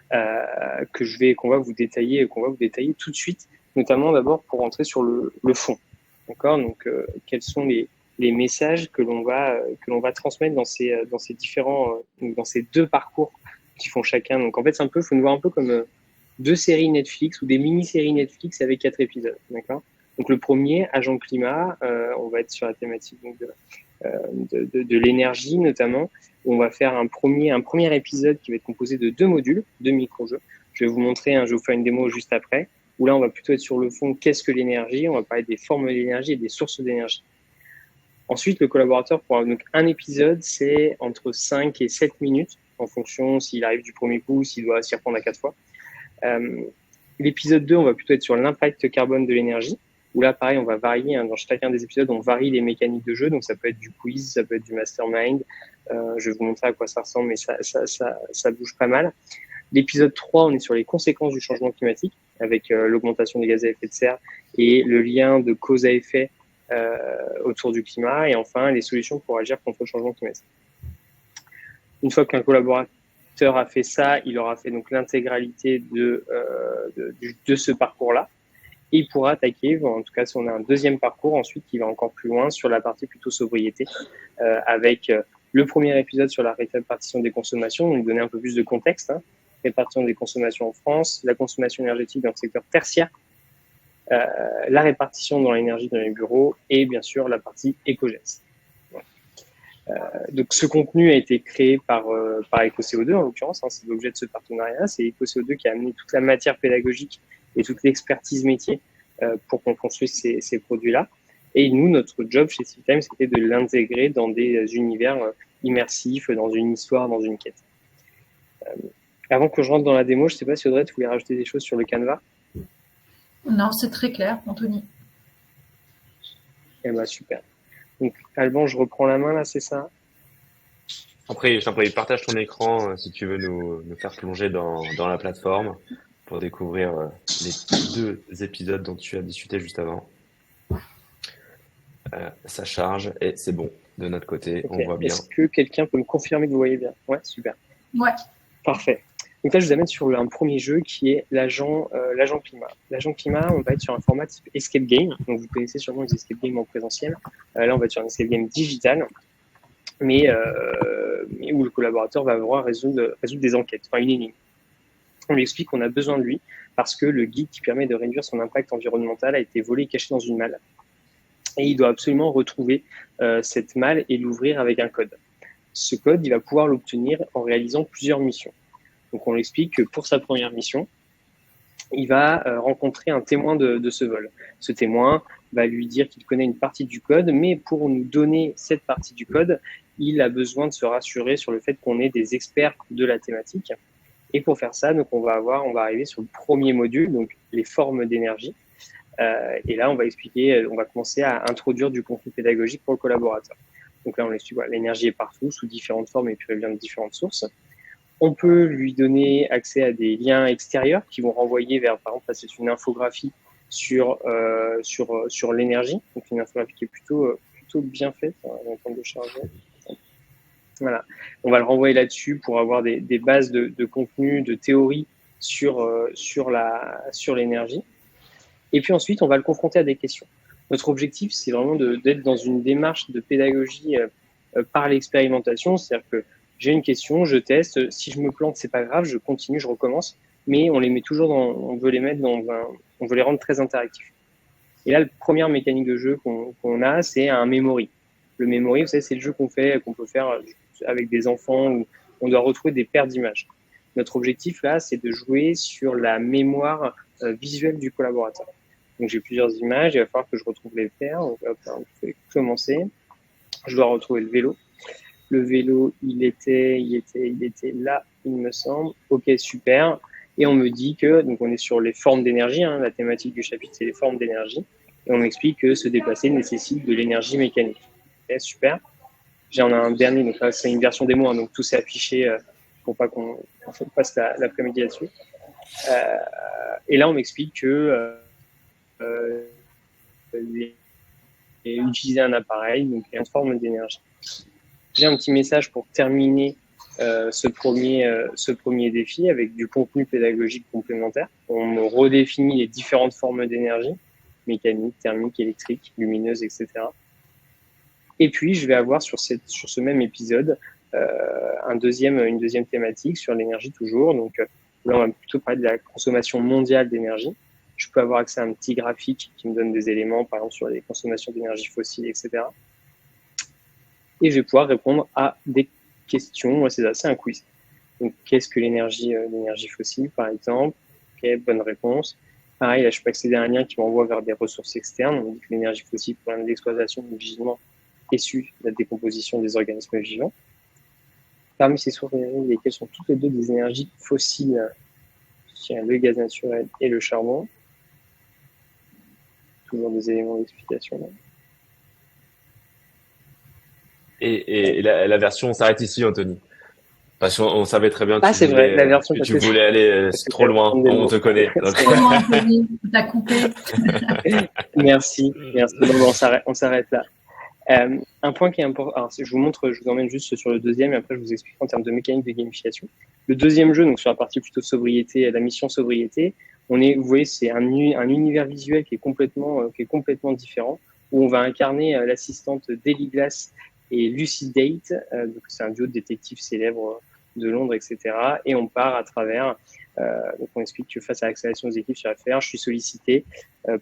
qu'on va vous détailler tout de suite, notamment d'abord pour rentrer sur le fond. D'accord. Donc, quels sont les messages que l'on va transmettre dans ces différents, dans ces deux parcours qui font chacun. Donc, en fait, faut nous voir un peu comme deux séries Netflix ou des mini-séries Netflix avec 4 épisodes. D'accord. Donc, le premier, Agent Climat, on va être sur la thématique donc, de l'énergie notamment. On va faire un premier épisode qui va être composé de 2 modules, 2 micro-jeux. Je vais vous faire une démo juste après, où là, on va plutôt être sur le fond, qu'est-ce que l'énergie? On va parler des formes d'énergie et des sources d'énergie. Ensuite, le collaborateur pourra, donc un épisode, c'est entre 5 et 7 minutes, en fonction s'il arrive du premier coup, s'il doit s'y reprendre à 4 fois. L'épisode 2, on va plutôt être sur l'impact carbone de l'énergie, où là, pareil, on va varier, dans chacun des épisodes, on varie les mécaniques de jeu, donc ça peut être du quiz, ça peut être du mastermind, je vais vous montrer à quoi ça ressemble, mais ça bouge pas mal. L'épisode 3, on est sur les conséquences du changement climatique, avec l'augmentation des gaz à effet de serre et le lien de cause à effet autour du climat, et enfin, les solutions pour agir contre le changement climatique. Une fois qu'un collaborateur a fait ça, il aura fait donc l'intégralité de ce parcours-là, et il pourra attaquer, en tout cas si on a un deuxième parcours ensuite qui va encore plus loin sur la partie plutôt sobriété, avec le premier épisode sur la répartition des consommations, donc donner un peu plus de contexte, répartition des consommations en France, la consommation énergétique dans le secteur tertiaire, la répartition dans l'énergie dans les bureaux et bien sûr la partie éco-gestes. Donc ce contenu a été créé par EcoCO2 en l'occurrence, c'est l'objet de ce partenariat, c'est EcoCO2 qui a amené toute la matière pédagogique et toute l'expertise métier pour qu'on construise ces produits-là. Et nous, notre job chez Civitime, c'était de l'intégrer dans des univers immersifs, dans une histoire, dans une quête. Avant que je rentre dans la démo, je ne sais pas si Audrey, tu voulais rajouter des choses sur le Canva? Non, c'est très clair, Anthony. Eh ben, super. Donc, Alban, je reprends la main là, c'est ça? Après, je t'en prie, partage ton écran si tu veux nous faire plonger dans la plateforme pour découvrir les 2 épisodes dont tu as discuté juste avant. Ça charge et c'est bon de notre côté, okay. On voit bien. Est-ce que quelqu'un peut me confirmer que vous voyez bien? Ouais, super. Ouais. Parfait. Donc là, je vous amène sur un premier jeu qui est l'agent climat. L'agent climat, on va être sur un format type escape game. Donc vous connaissez sûrement les escape games en présentiel. Là, on va être sur un escape game digital, mais où le collaborateur va avoir résoudre des enquêtes, enfin une énigme. On lui explique qu'on a besoin de lui parce que le guide qui permet de réduire son impact environnemental a été volé et caché dans une malle. Et il doit absolument retrouver cette malle et l'ouvrir avec un code. Ce code, il va pouvoir l'obtenir en réalisant plusieurs missions. Donc, on lui explique que pour sa première mission, il va rencontrer un témoin de ce vol. Ce témoin va lui dire qu'il connaît une partie du code, mais pour nous donner cette partie du code, il a besoin de se rassurer sur le fait qu'on est des experts de la thématique. Et pour faire ça, donc on va arriver sur le premier module, donc les formes d'énergie. Et là, on va commencer à introduire du contenu pédagogique pour le collaborateur. Donc là, on explique l'énergie est partout, sous différentes formes et puis elle vient de différentes sources. On peut lui donner accès à des liens extérieurs qui vont renvoyer vers, par exemple, là, c'est une infographie sur l'énergie, donc une infographie qui est plutôt bien faite, en termes de charger. Voilà, on va le renvoyer là-dessus pour avoir des bases de contenu, de théorie sur l'énergie. Et puis ensuite, on va le confronter à des questions. Notre objectif, c'est vraiment d'être dans une démarche de pédagogie par l'expérimentation, c'est-à-dire que j'ai une question, je teste, si je me plante, c'est pas grave, je continue, je recommence, mais on les met toujours on veut les mettre on veut les rendre très interactifs. Et là, la première mécanique de jeu qu'on a, c'est un memory. Le memory, vous savez, c'est le jeu qu'on peut faire avec des enfants ou on doit retrouver des paires d'images. Notre objectif là, c'est de jouer sur la mémoire visuelle du collaborateur. Donc j'ai plusieurs images, il va falloir que je retrouve les paires. Donc hop, je vais commencer. Je dois retrouver le vélo. Le vélo, il était là, il me semble. Ok, super. Et on me dit que, donc on est sur les formes d'énergie, hein, la thématique du chapitre, c'est les formes d'énergie. Et on m'explique que se déplacer nécessite de l'énergie mécanique. Ok, super. J'en ai un dernier, donc là, c'est une version démo, hein, donc tout s'est affiché pour pas qu'on passe l'après-midi là-dessus. Et là, on m'explique que utiliser un appareil, donc une forme d'énergie. J'ai un petit message pour terminer ce premier défi avec du contenu pédagogique complémentaire. On me redéfinit les différentes formes d'énergie, mécanique, thermique, électrique, lumineuse, etc. Et puis, je vais avoir sur ce même épisode une deuxième thématique sur l'énergie toujours. Donc là, on va plutôt parler de la consommation mondiale d'énergie. Je peux avoir accès à un petit graphique qui me donne des éléments, par exemple sur les consommations d'énergie fossile, etc. Et je vais pouvoir répondre à des questions. Moi, c'est un quiz. Donc, qu'est-ce que l'énergie fossile, par exemple? Ok, bonne réponse. Pareil, là, je peux accéder à un lien qui m'envoie vers des ressources externes. On dit que l'énergie fossile provient de l'exploitation du gisement issu de la décomposition des organismes vivants. Parmi ces sources d'énergie, lesquelles sont toutes les deux des énergies fossiles, le gaz naturel et le charbon. Toujours des éléments d'explication. Et la version s'arrête ici, Anthony. Parce qu'on savait très bien que tu voulais, vrai, la version tu voulais aller trop loin. On te connaît. Trop loin, Anthony. T'as coupé. Merci. Bon, on s'arrête là. Un point qui est important, alors je vous emmène juste sur le deuxième et après je vous explique en termes de mécanique de gamification. Le deuxième jeu, donc sur la partie plutôt sobriété, la mission sobriété, vous voyez, c'est un univers visuel qui est complètement différent, où on va incarner l'assistante Daily Glass et Lucy Date, donc c'est un duo de détectives célèbres de Londres, etc. Et on part à travers, donc on explique que face à l'accélération des équipes sur l'affaire, je suis sollicité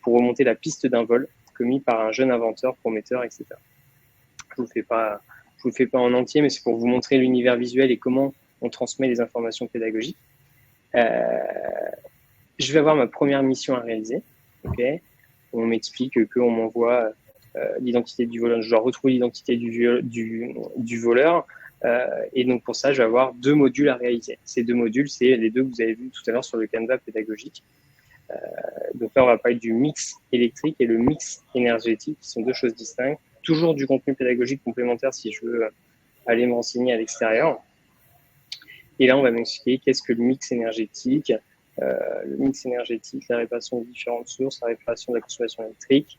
pour remonter la piste d'un vol commis par un jeune inventeur prometteur, etc. Je vous le fais pas en entier, mais c'est pour vous montrer l'univers visuel et comment on transmet les informations pédagogiques. Je vais avoir ma première mission à réaliser. Okay, on m'explique qu'on m'envoie l'identité du voleur. Je dois retrouver l'identité du voleur. Et donc, pour ça, je vais avoir 2 modules à réaliser. Ces 2 modules, c'est les 2 que vous avez vus tout à l'heure sur le Canva pédagogique. Donc là, on va parler du mix électrique et le mix énergétique, qui sont 2 choses distinctes. Toujours du contenu pédagogique complémentaire si je veux aller me renseigner à l'extérieur. Et là, on va m'expliquer qu'est-ce que le mix énergétique. Le mix énergétique, la répartition de différentes sources, la répartition de la consommation électrique.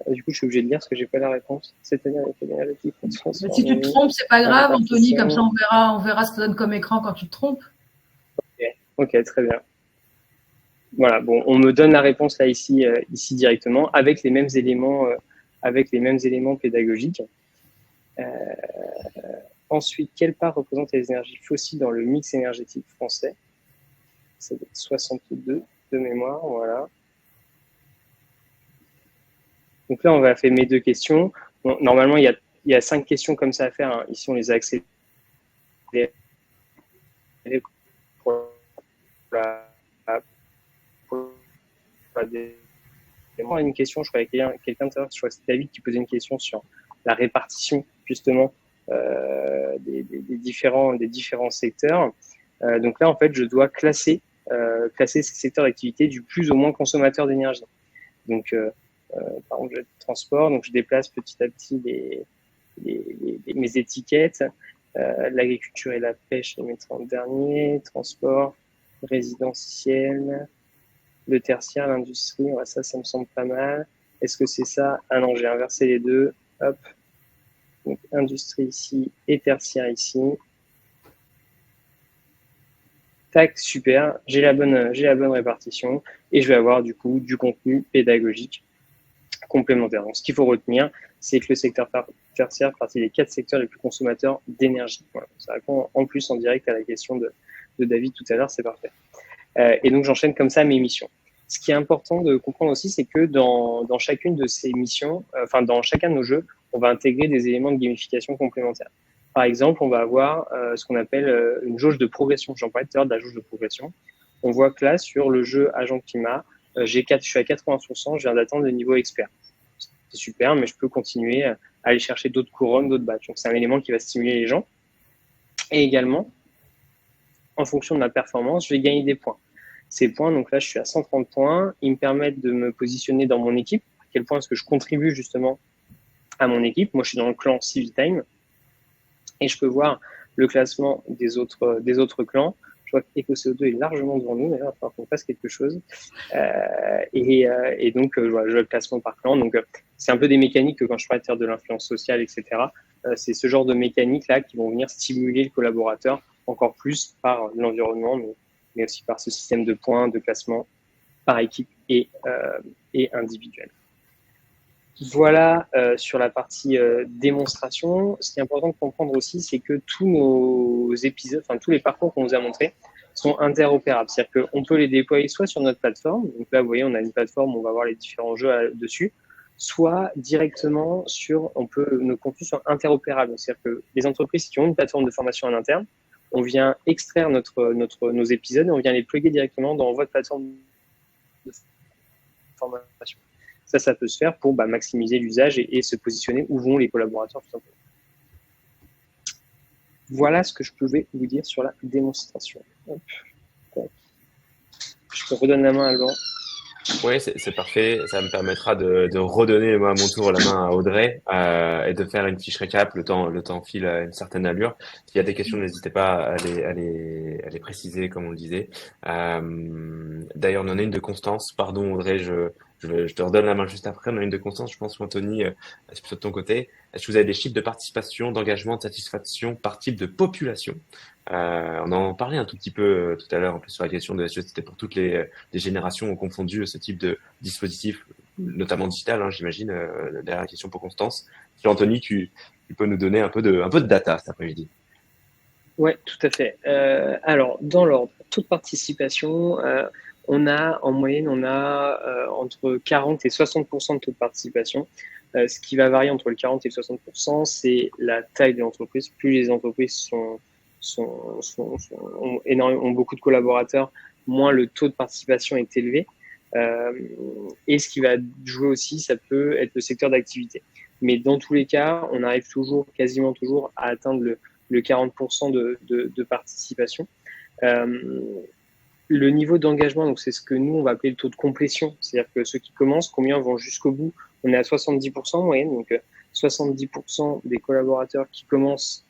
Du coup, je suis obligé de lire parce que j'ai pas la réponse. C'est-à-dire l'énergétique. Si tu te trompes, c'est pas grave, Anthony. Comme ça, on verra ce que ça donne comme écran quand tu te trompes. Ok, très bien. Voilà. Bon, on me donne la réponse là ici directement avec les mêmes éléments pédagogiques. Ensuite, quelle part représente les énergies fossiles dans le mix énergétique français? Ça doit être 62 de mémoire, voilà. Donc là, on va faire mes 2 questions. Bon, normalement, il y a 5 questions comme ça à faire. Hein. Ici, on les a accélérées pour une question, je crois qu'il y a quelqu'un tout à l'heure, je crois que c'était David qui posait une question sur la répartition justement des différents secteurs. Donc là, en fait, je dois classer ces secteurs d'activité du plus au moins consommateur d'énergie. Donc, par exemple, le transport, donc je déplace petit à petit mes étiquettes. L'agriculture et la pêche, je les mettrai en dernier. Transport, résidentiel, le tertiaire, l'industrie. Ouais, ça me semble pas mal. Est-ce que c'est ça? Ah non, j'ai inversé les 2. Hop. Donc, industrie ici et tertiaire ici. Tac, super. J'ai la bonne répartition et je vais avoir du coup du contenu pédagogique complémentaire. Donc, ce qu'il faut retenir, c'est que le secteur tertiaire fait partie des 4 secteurs les plus consommateurs d'énergie. Voilà. Ça répond en plus en direct à la question de David tout à l'heure, c'est parfait. Et donc, j'enchaîne comme ça mes missions. Ce qui est important de comprendre aussi, c'est que dans chacune de ces missions, dans chacun de nos jeux, on va intégrer des éléments de gamification complémentaires. Par exemple, on va avoir ce qu'on appelle une jauge de progression. J'en parlais tout à l'heure de la jauge de progression. On voit que là, sur le jeu Agent Climat, je suis à 80%, je viens d'atteindre le niveau expert. C'est super, mais je peux continuer à aller chercher d'autres couronnes, d'autres badges. Donc, c'est un élément qui va stimuler les gens. Et également, en fonction de ma performance, je vais gagner des points. Ces points, donc là, je suis à 130 points. Ils me permettent de me positionner dans mon équipe. À quel point est-ce que je contribue justement à mon équipe. Moi, je suis dans le clan Civitime. Et je peux voir le classement des autres clans. Je vois qu'EcoCO2 est largement devant nous, d'ailleurs, il va falloir qu'on fasse quelque chose. Et donc, je vois le classement par clan. Donc, c'est un peu des mécaniques que quand je parlais de faire de l'influence sociale, etc., c'est ce genre de mécaniques-là qui vont venir stimuler le collaborateur encore plus par l'environnement, mais aussi par ce système de points, de classement par équipe et individuel. Voilà sur la partie démonstration. Ce qui est important de comprendre aussi, c'est que tous nos épisodes, enfin tous les parcours qu'on vous a montrés sont interopérables. C'est-à-dire qu'on peut les déployer soit sur notre plateforme, donc là vous voyez on a une plateforme où on va voir les différents jeux dessus, soit directement sur, nos contenus sont interopérables. C'est-à-dire que les entreprises qui ont une plateforme de formation en interne, on vient extraire nos épisodes et on vient les plugger directement dans votre plateforme de formation. Ça peut se faire pour maximiser l'usage et se positionner où vont les collaborateurs tout simplement. Voilà ce que je pouvais vous dire sur la démonstration. Hop. Je te redonne la main à Alban. Oui, c'est parfait. Ça me permettra de redonner moi, à mon tour la main à Audrey et de faire une fiche récap. Le temps file à une certaine allure. S'il y a des questions, n'hésitez pas à les préciser, comme on le disait. D'ailleurs, on en a une de Constance. Pardon, Audrey, je te redonne la main juste après. On en a une de Constance, je pense, Anthony, c'est plutôt de ton côté. Est-ce que vous avez des chiffres de participation, d'engagement, de satisfaction par type de population? On en parlait un tout petit peu tout à l'heure, en plus sur la question de est-ce que c'était pour toutes les générations ont confondu ce type de dispositif, notamment digital, hein, j'imagine, derrière la question pour Constance. Si Anthony, tu peux nous donner un peu de data cet après-midi. Oui, tout à fait. Alors, dans l'ordre, toute participation, en moyenne, on a entre 40 et 60% de taux de participation. Ce qui va varier entre le 40 et le 60%, c'est la taille de l'entreprise. Plus les entreprises ont beaucoup de collaborateurs, moins le taux de participation est élevé. Et ce qui va jouer aussi, ça peut être le secteur d'activité. Mais dans tous les cas, on arrive quasiment toujours, à atteindre le 40% de participation. Le niveau d'engagement, donc c'est ce que nous, on va appeler le taux de complétion. C'est-à-dire que ceux qui commencent, combien vont jusqu'au bout? On est à 70% en moyenne, donc 70% des collaborateurs qui commencent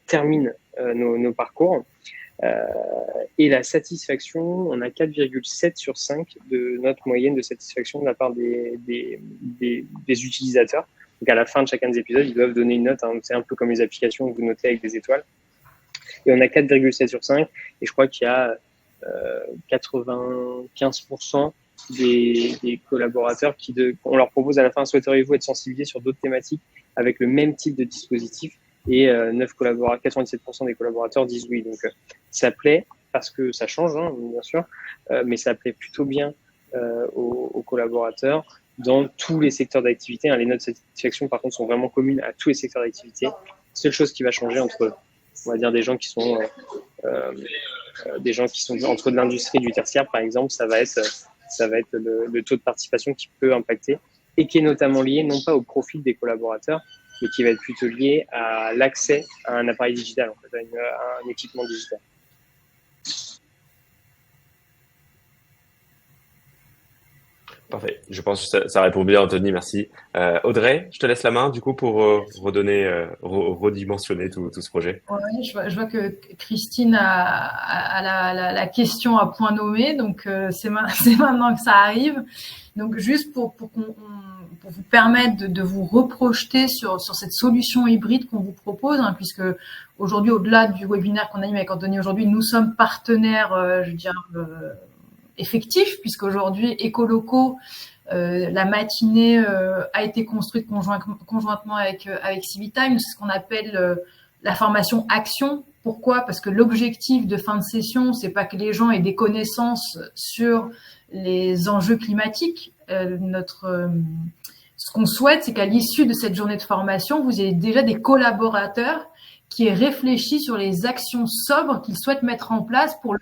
terminent nos parcours. Et la satisfaction, on a 4,7 sur 5 de notre moyenne de satisfaction de la part des utilisateurs. Donc à la fin de chacun des épisodes, ils doivent donner une note. Hein, c'est un peu comme les applications où vous notez avec des étoiles. Et on a 4,7 sur 5. Et je crois qu'il y a 95% des collaborateurs on leur propose à la fin, souhaiteriez-vous être sensibilisé sur d'autres thématiques avec le même type de dispositif? Et 97% des collaborateurs disent oui. Donc ça plaît parce que ça change, hein, bien sûr, mais ça plaît plutôt bien aux collaborateurs dans tous les secteurs d'activité. Hein. Les notes de satisfaction, par contre, sont vraiment communes à tous les secteurs d'activité. Seule chose qui va changer entre, on va dire, des gens qui sont entre de l'industrie et du tertiaire, par exemple, ça va être le taux de participation qui peut impacter et qui est notamment lié non pas au profil des collaborateurs, mais qui va être plutôt lié à l'accès à un appareil digital, en fait, à un équipement digital. Parfait. Je pense que ça répond bien, Anthony. Merci. Audrey, je te laisse la main, du coup, pour redimensionner tout ce projet. Ouais, je vois que Christine a la question à point nommé, donc c'est maintenant que ça arrive. Donc juste pour vous permettre de vous reprojeter sur cette solution hybride qu'on vous propose, hein, puisque aujourd'hui, au-delà du webinaire qu'on anime avec Anthony aujourd'hui, nous sommes partenaires, effectifs, puisqu'aujourd'hui, Écolocaux, la matinée a été construite conjointement avec Civitime. C'est ce qu'on appelle la formation action. Pourquoi? Parce que l'objectif de fin de session, c'est pas que les gens aient des connaissances sur les enjeux climatiques. Ce qu'on souhaite, c'est qu'à l'issue de cette journée de formation, vous ayez déjà des collaborateurs qui est réfléchi sur les actions sobres qu'ils souhaitent mettre en place pour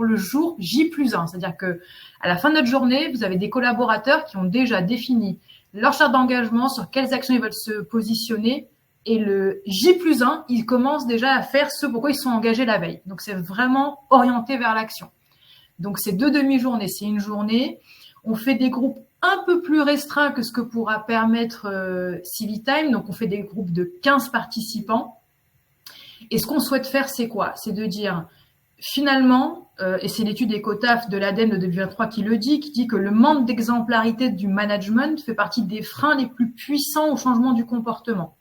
le jour J+1. C'est-à-dire que à la fin de notre journée, vous avez des collaborateurs qui ont déjà défini leur charte d'engagement, sur quelles actions ils veulent se positionner. Et le J+1, ils commencent déjà à faire ce pourquoi ils sont engagés la veille. Donc, c'est vraiment orienté vers l'action. Donc, c'est 2 demi-journées, c'est une journée. On fait des groupes un peu plus restreints que ce que pourra permettre Civitime. Donc, on fait des groupes de 15 participants. Et ce qu'on souhaite faire, c'est quoi? C'est de dire, finalement, et c'est l'étude Ecotaf de l'ADEME de 2023 qui le dit, qui dit que le manque d'exemplarité du management fait partie des freins les plus puissants au changement du comportement.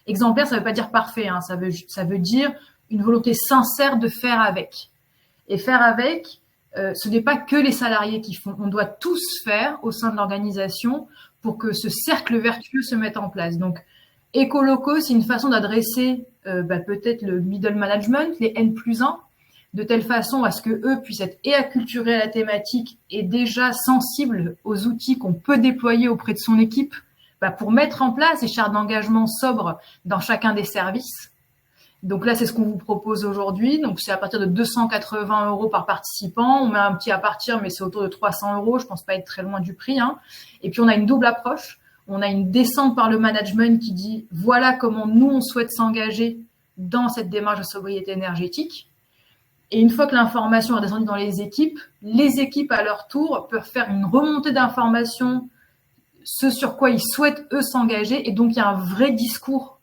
Exemplaire, ça ne veut pas dire parfait, hein, ça veut dire une volonté sincère de faire avec. Et faire avec, ce n'est pas que les salariés qui font, on doit tous faire au sein de l'organisation pour que ce cercle vertueux se mette en place. Donc, éco-locaux, c'est une façon d'adresser peut-être le middle management, les N+1, de telle façon à ce que eux puissent être et acculturés à la thématique et déjà sensibles aux outils qu'on peut déployer auprès de son équipe pour mettre en place des chartes d'engagement sobres dans chacun des services. Donc là, c'est ce qu'on vous propose aujourd'hui. Donc c'est à partir de 280 € par participant. On met un petit à partir, mais c'est autour de 300 €. Je pense pas être très loin du prix, hein. Et puis on a une double approche. On a une descente par le management qui dit voilà comment nous on souhaite s'engager dans cette démarche de sobriété énergétique. Et une fois que l'information est descendue dans les équipes à leur tour peuvent faire une remontée d'informations, ce sur quoi ils souhaitent eux s'engager. Et donc il y a un vrai discours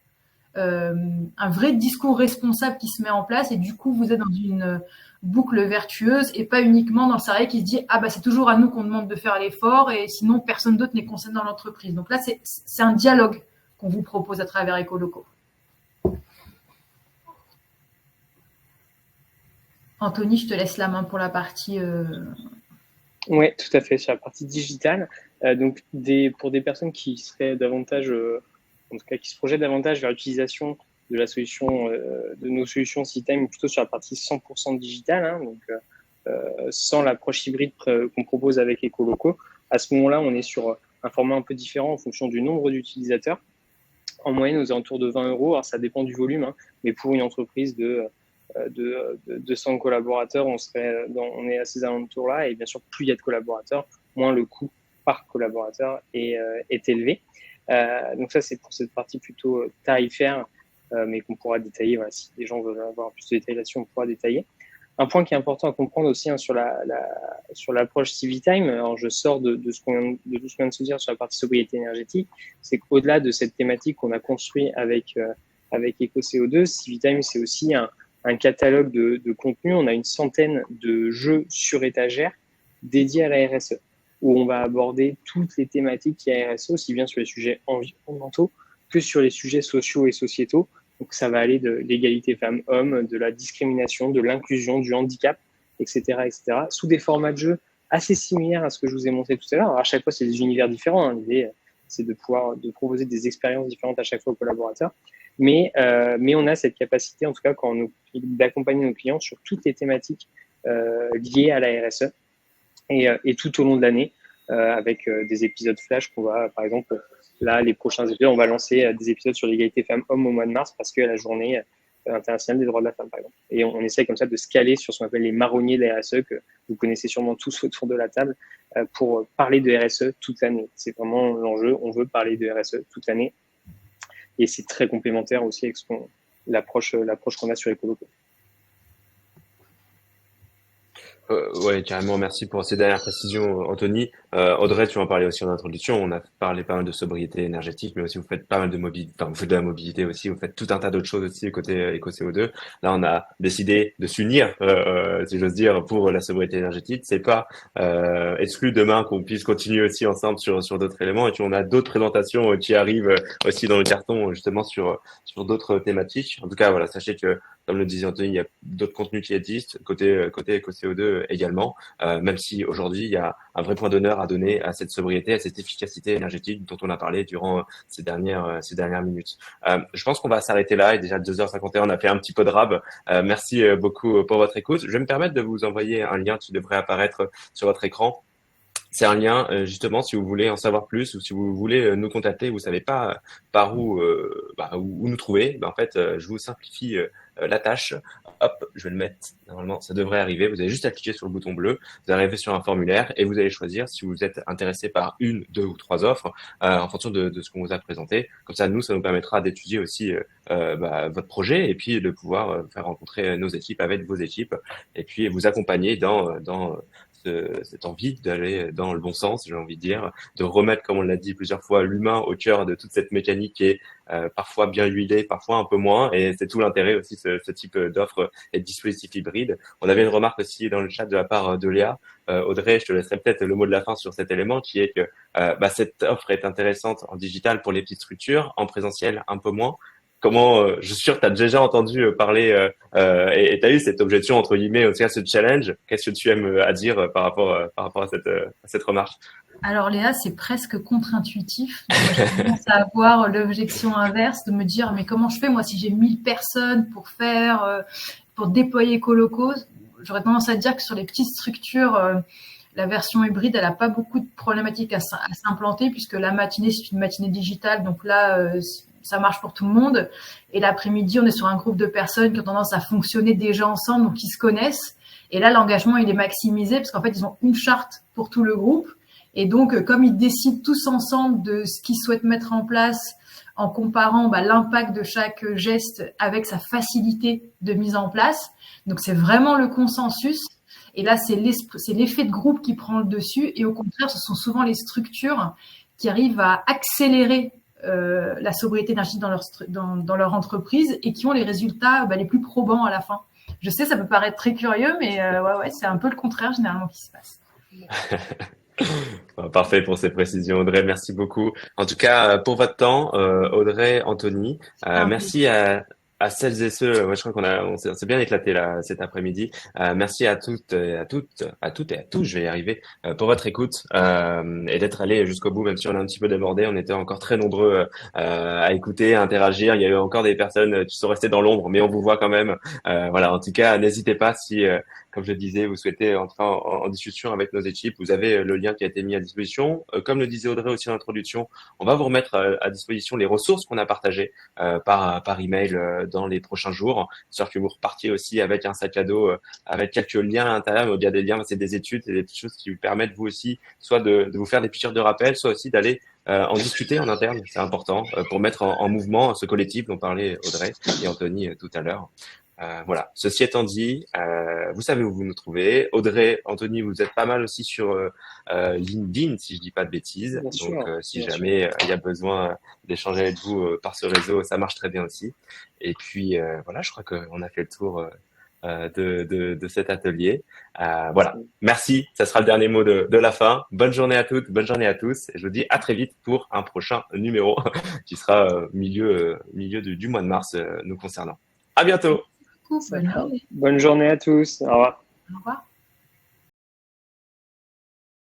responsable qui se met en place. Et du coup, vous êtes dans une boucle vertueuse et pas uniquement dans le salarié qui se dit c'est toujours à nous qu'on demande de faire l'effort et sinon personne d'autre n'est concerné dans l'entreprise. Donc là, c'est un dialogue qu'on vous propose à travers Éco-locaux. Anthony, je te laisse la main pour la partie. Oui, tout à fait, sur la partie digitale. Donc, pour des personnes qui seraient davantage, en tout cas, qui se projettent davantage vers l'utilisation de la solution, de nos solutions Civitime, plutôt sur la partie 100% digitale, hein, donc sans l'approche hybride qu'on propose avec Éco-locaux. À ce moment-là, on est sur un format un peu différent en fonction du nombre d'utilisateurs. En moyenne, aux alentours de 20 €. Alors, ça dépend du volume, hein, mais pour une entreprise de 200 collaborateurs, on est à ces alentours-là. Et bien sûr, plus il y a de collaborateurs, moins le coût par collaborateur est élevé. Donc ça, c'est pour cette partie plutôt tarifaire, mais qu'on pourra détailler. Voilà, si les gens veulent avoir plus de détails là-dessus, on pourra détailler. Un point qui est important à comprendre aussi, hein, sur l'approche Civitime, alors je sors de tout ce qu'on vient de se dire sur la partie sobriété énergétique, c'est qu'au-delà de cette thématique qu'on a construit avec EcoCO2, Civitime, c'est aussi un catalogue de contenu. On a une centaine de jeux sur étagère dédiés à la RSE, où on va aborder toutes les thématiques qui a RSE, aussi bien sur les sujets environnementaux que sur les sujets sociaux et sociétaux. Donc ça va aller de l'égalité femmes-hommes, de la discrimination, de l'inclusion, du handicap, etc., etc., sous des formats de jeu assez similaires à ce que je vous ai montré tout à l'heure. Alors à chaque fois, c'est des univers différents, hein. L'idée, c'est de proposer des expériences différentes à chaque fois aux collaborateurs. Mais on a cette capacité, en tout cas, d'accompagner nos clients sur toutes les thématiques liées à la RSE et tout au long de l'année, avec des épisodes flash qu'on va, par exemple, là, les prochains épisodes, on va lancer des épisodes sur l'égalité femmes-hommes au mois de mars parce que la journée internationale des droits de la femme, par exemple. Et on essaie comme ça de se caler sur ce qu'on appelle les marronniers de la RSE, que vous connaissez sûrement tous autour de la table, pour parler de RSE toute l'année. C'est vraiment l'enjeu. On veut parler de RSE toute l'année. Et c'est très complémentaire aussi avec l'approche qu'on a sur Éco-locaux. Ouais, carrément. Merci pour ces dernières précisions, Anthony. Audrey, tu en parlais aussi en introduction. On a parlé pas mal de sobriété énergétique, mais aussi vous faites pas mal de mobilité. Enfin, vous faites de la mobilité aussi. Vous faites tout un tas d'autres choses aussi côté éco-CO2. Là, on a décidé de s'unir, si j'ose dire, pour la sobriété énergétique. C'est pas exclu demain qu'on puisse continuer aussi ensemble sur d'autres éléments. Et puis on a d'autres présentations qui arrivent aussi dans le carton, justement sur d'autres thématiques. En tout cas, voilà, sachez que comme le disait Anthony, il y a d'autres contenus qui existent côté éco-CO2 également, même si aujourd'hui il y a un vrai point d'honneur à donner à cette sobriété, à cette efficacité énergétique dont on a parlé durant ces dernières minutes. Je pense qu'on va s'arrêter là, et déjà 2h51, on a fait un petit peu de rab. Merci beaucoup pour votre écoute. Je vais me permettre de vous envoyer un lien qui devrait apparaître sur votre écran. C'est un lien, justement, si vous voulez en savoir plus ou si vous voulez nous contacter, vous savez pas par où, où nous trouver, en fait, je vous simplifie la tâche. Hop, je vais le mettre. Normalement, ça devrait arriver. Vous avez juste à cliquer sur le bouton bleu. Vous arrivez sur un formulaire et vous allez choisir si vous êtes intéressé par une, deux ou trois offres en fonction de ce qu'on vous a présenté. Comme ça, nous, ça nous permettra d'étudier aussi votre projet et puis de pouvoir faire rencontrer nos équipes avec vos équipes et puis vous accompagner dans cette envie d'aller dans le bon sens, j'ai envie de dire, de remettre, comme on l'a dit plusieurs fois, l'humain au cœur de toute cette mécanique qui est parfois bien huilée, parfois un peu moins, et c'est tout l'intérêt aussi ce type d'offre et de dispositif hybride. On avait une remarque aussi dans le chat de la part de Léa. Audrey, je te laisserai peut-être le mot de la fin sur cet élément qui est que cette offre est intéressante en digital pour les petites structures, en présentiel un peu moins. Comment, je suis sûr que tu as déjà entendu parler et tu as eu cette objection entre guillemets, en tout cas ce challenge. Qu'est-ce que tu aimes à dire par rapport à cette remarque? Alors Léa, c'est presque contre-intuitif. Moi, je commence à avoir l'objection inverse de me dire mais comment je fais moi si j'ai 1000 personnes pour pour déployer Coloco. J'aurais tendance à dire que sur les petites structures, la version hybride, elle n'a pas beaucoup de problématiques à s'implanter puisque la matinée, c'est une matinée digitale. Donc là, ça marche pour tout le monde. Et l'après-midi, on est sur un groupe de personnes qui ont tendance à fonctionner déjà ensemble, donc qui se connaissent. Et là, l'engagement, il est maximisé parce qu'en fait, ils ont une charte pour tout le groupe. Et donc, comme ils décident tous ensemble de ce qu'ils souhaitent mettre en place en comparant l'impact de chaque geste avec sa facilité de mise en place. Donc, c'est vraiment le consensus. Et là, c'est l'effet de groupe qui prend le dessus. Et au contraire, ce sont souvent les structures qui arrivent à accélérer la sobriété énergétique dans leur entreprise et qui ont les résultats les plus probants à la fin. Je sais, ça peut paraître très curieux, mais ouais, c'est un peu le contraire généralement qui se passe. Parfait pour ces précisions, Audrey. Merci beaucoup. En tout cas, pour votre temps, Audrey, Anthony, merci à celles et ceux. Je crois on s'est bien éclaté là cet après-midi. Merci à toutes, à toutes et à tous. Je vais y arriver pour votre écoute et d'être allé jusqu'au bout, même si on a un petit peu débordé. On était encore très nombreux à écouter, à interagir. Il y a eu encore des personnes qui sont restées dans l'ombre, mais on vous voit quand même. Voilà. En tout cas, n'hésitez pas si comme je le disais, vous souhaitez entrer en discussion avec nos équipes, vous avez le lien qui a été mis à disposition. Comme le disait Audrey aussi en introduction, on va vous remettre à disposition les ressources qu'on a partagées par email dans les prochains jours. C'est-à-dire que vous repartiez aussi avec un sac à dos, avec quelques liens à l'intérieur, mais il y a des liens, c'est des études, c'est des petites choses qui vous permettent vous aussi, soit de vous faire des piqûres de rappel, soit aussi d'aller en discuter en interne, c'est important, pour mettre en mouvement ce collectif dont parlait Audrey et Anthony tout à l'heure. Voilà. Ceci étant dit, vous savez où vous nous trouvez. Audrey, Anthony, vous êtes pas mal aussi sur LinkedIn, si je dis pas de bêtises. Bien Donc, sûr, si bien jamais il y a besoin d'échanger avec vous par ce réseau, ça marche très bien aussi. Et puis, voilà, je crois qu'on a fait le tour de cet atelier. Voilà. Merci. Ça sera le dernier mot de la fin. Bonne journée à toutes, bonne journée à tous. Et je vous dis à très vite pour un prochain numéro qui sera milieu du mois de mars nous concernant. À bientôt. Bonne journée à tous. Au revoir. Au revoir.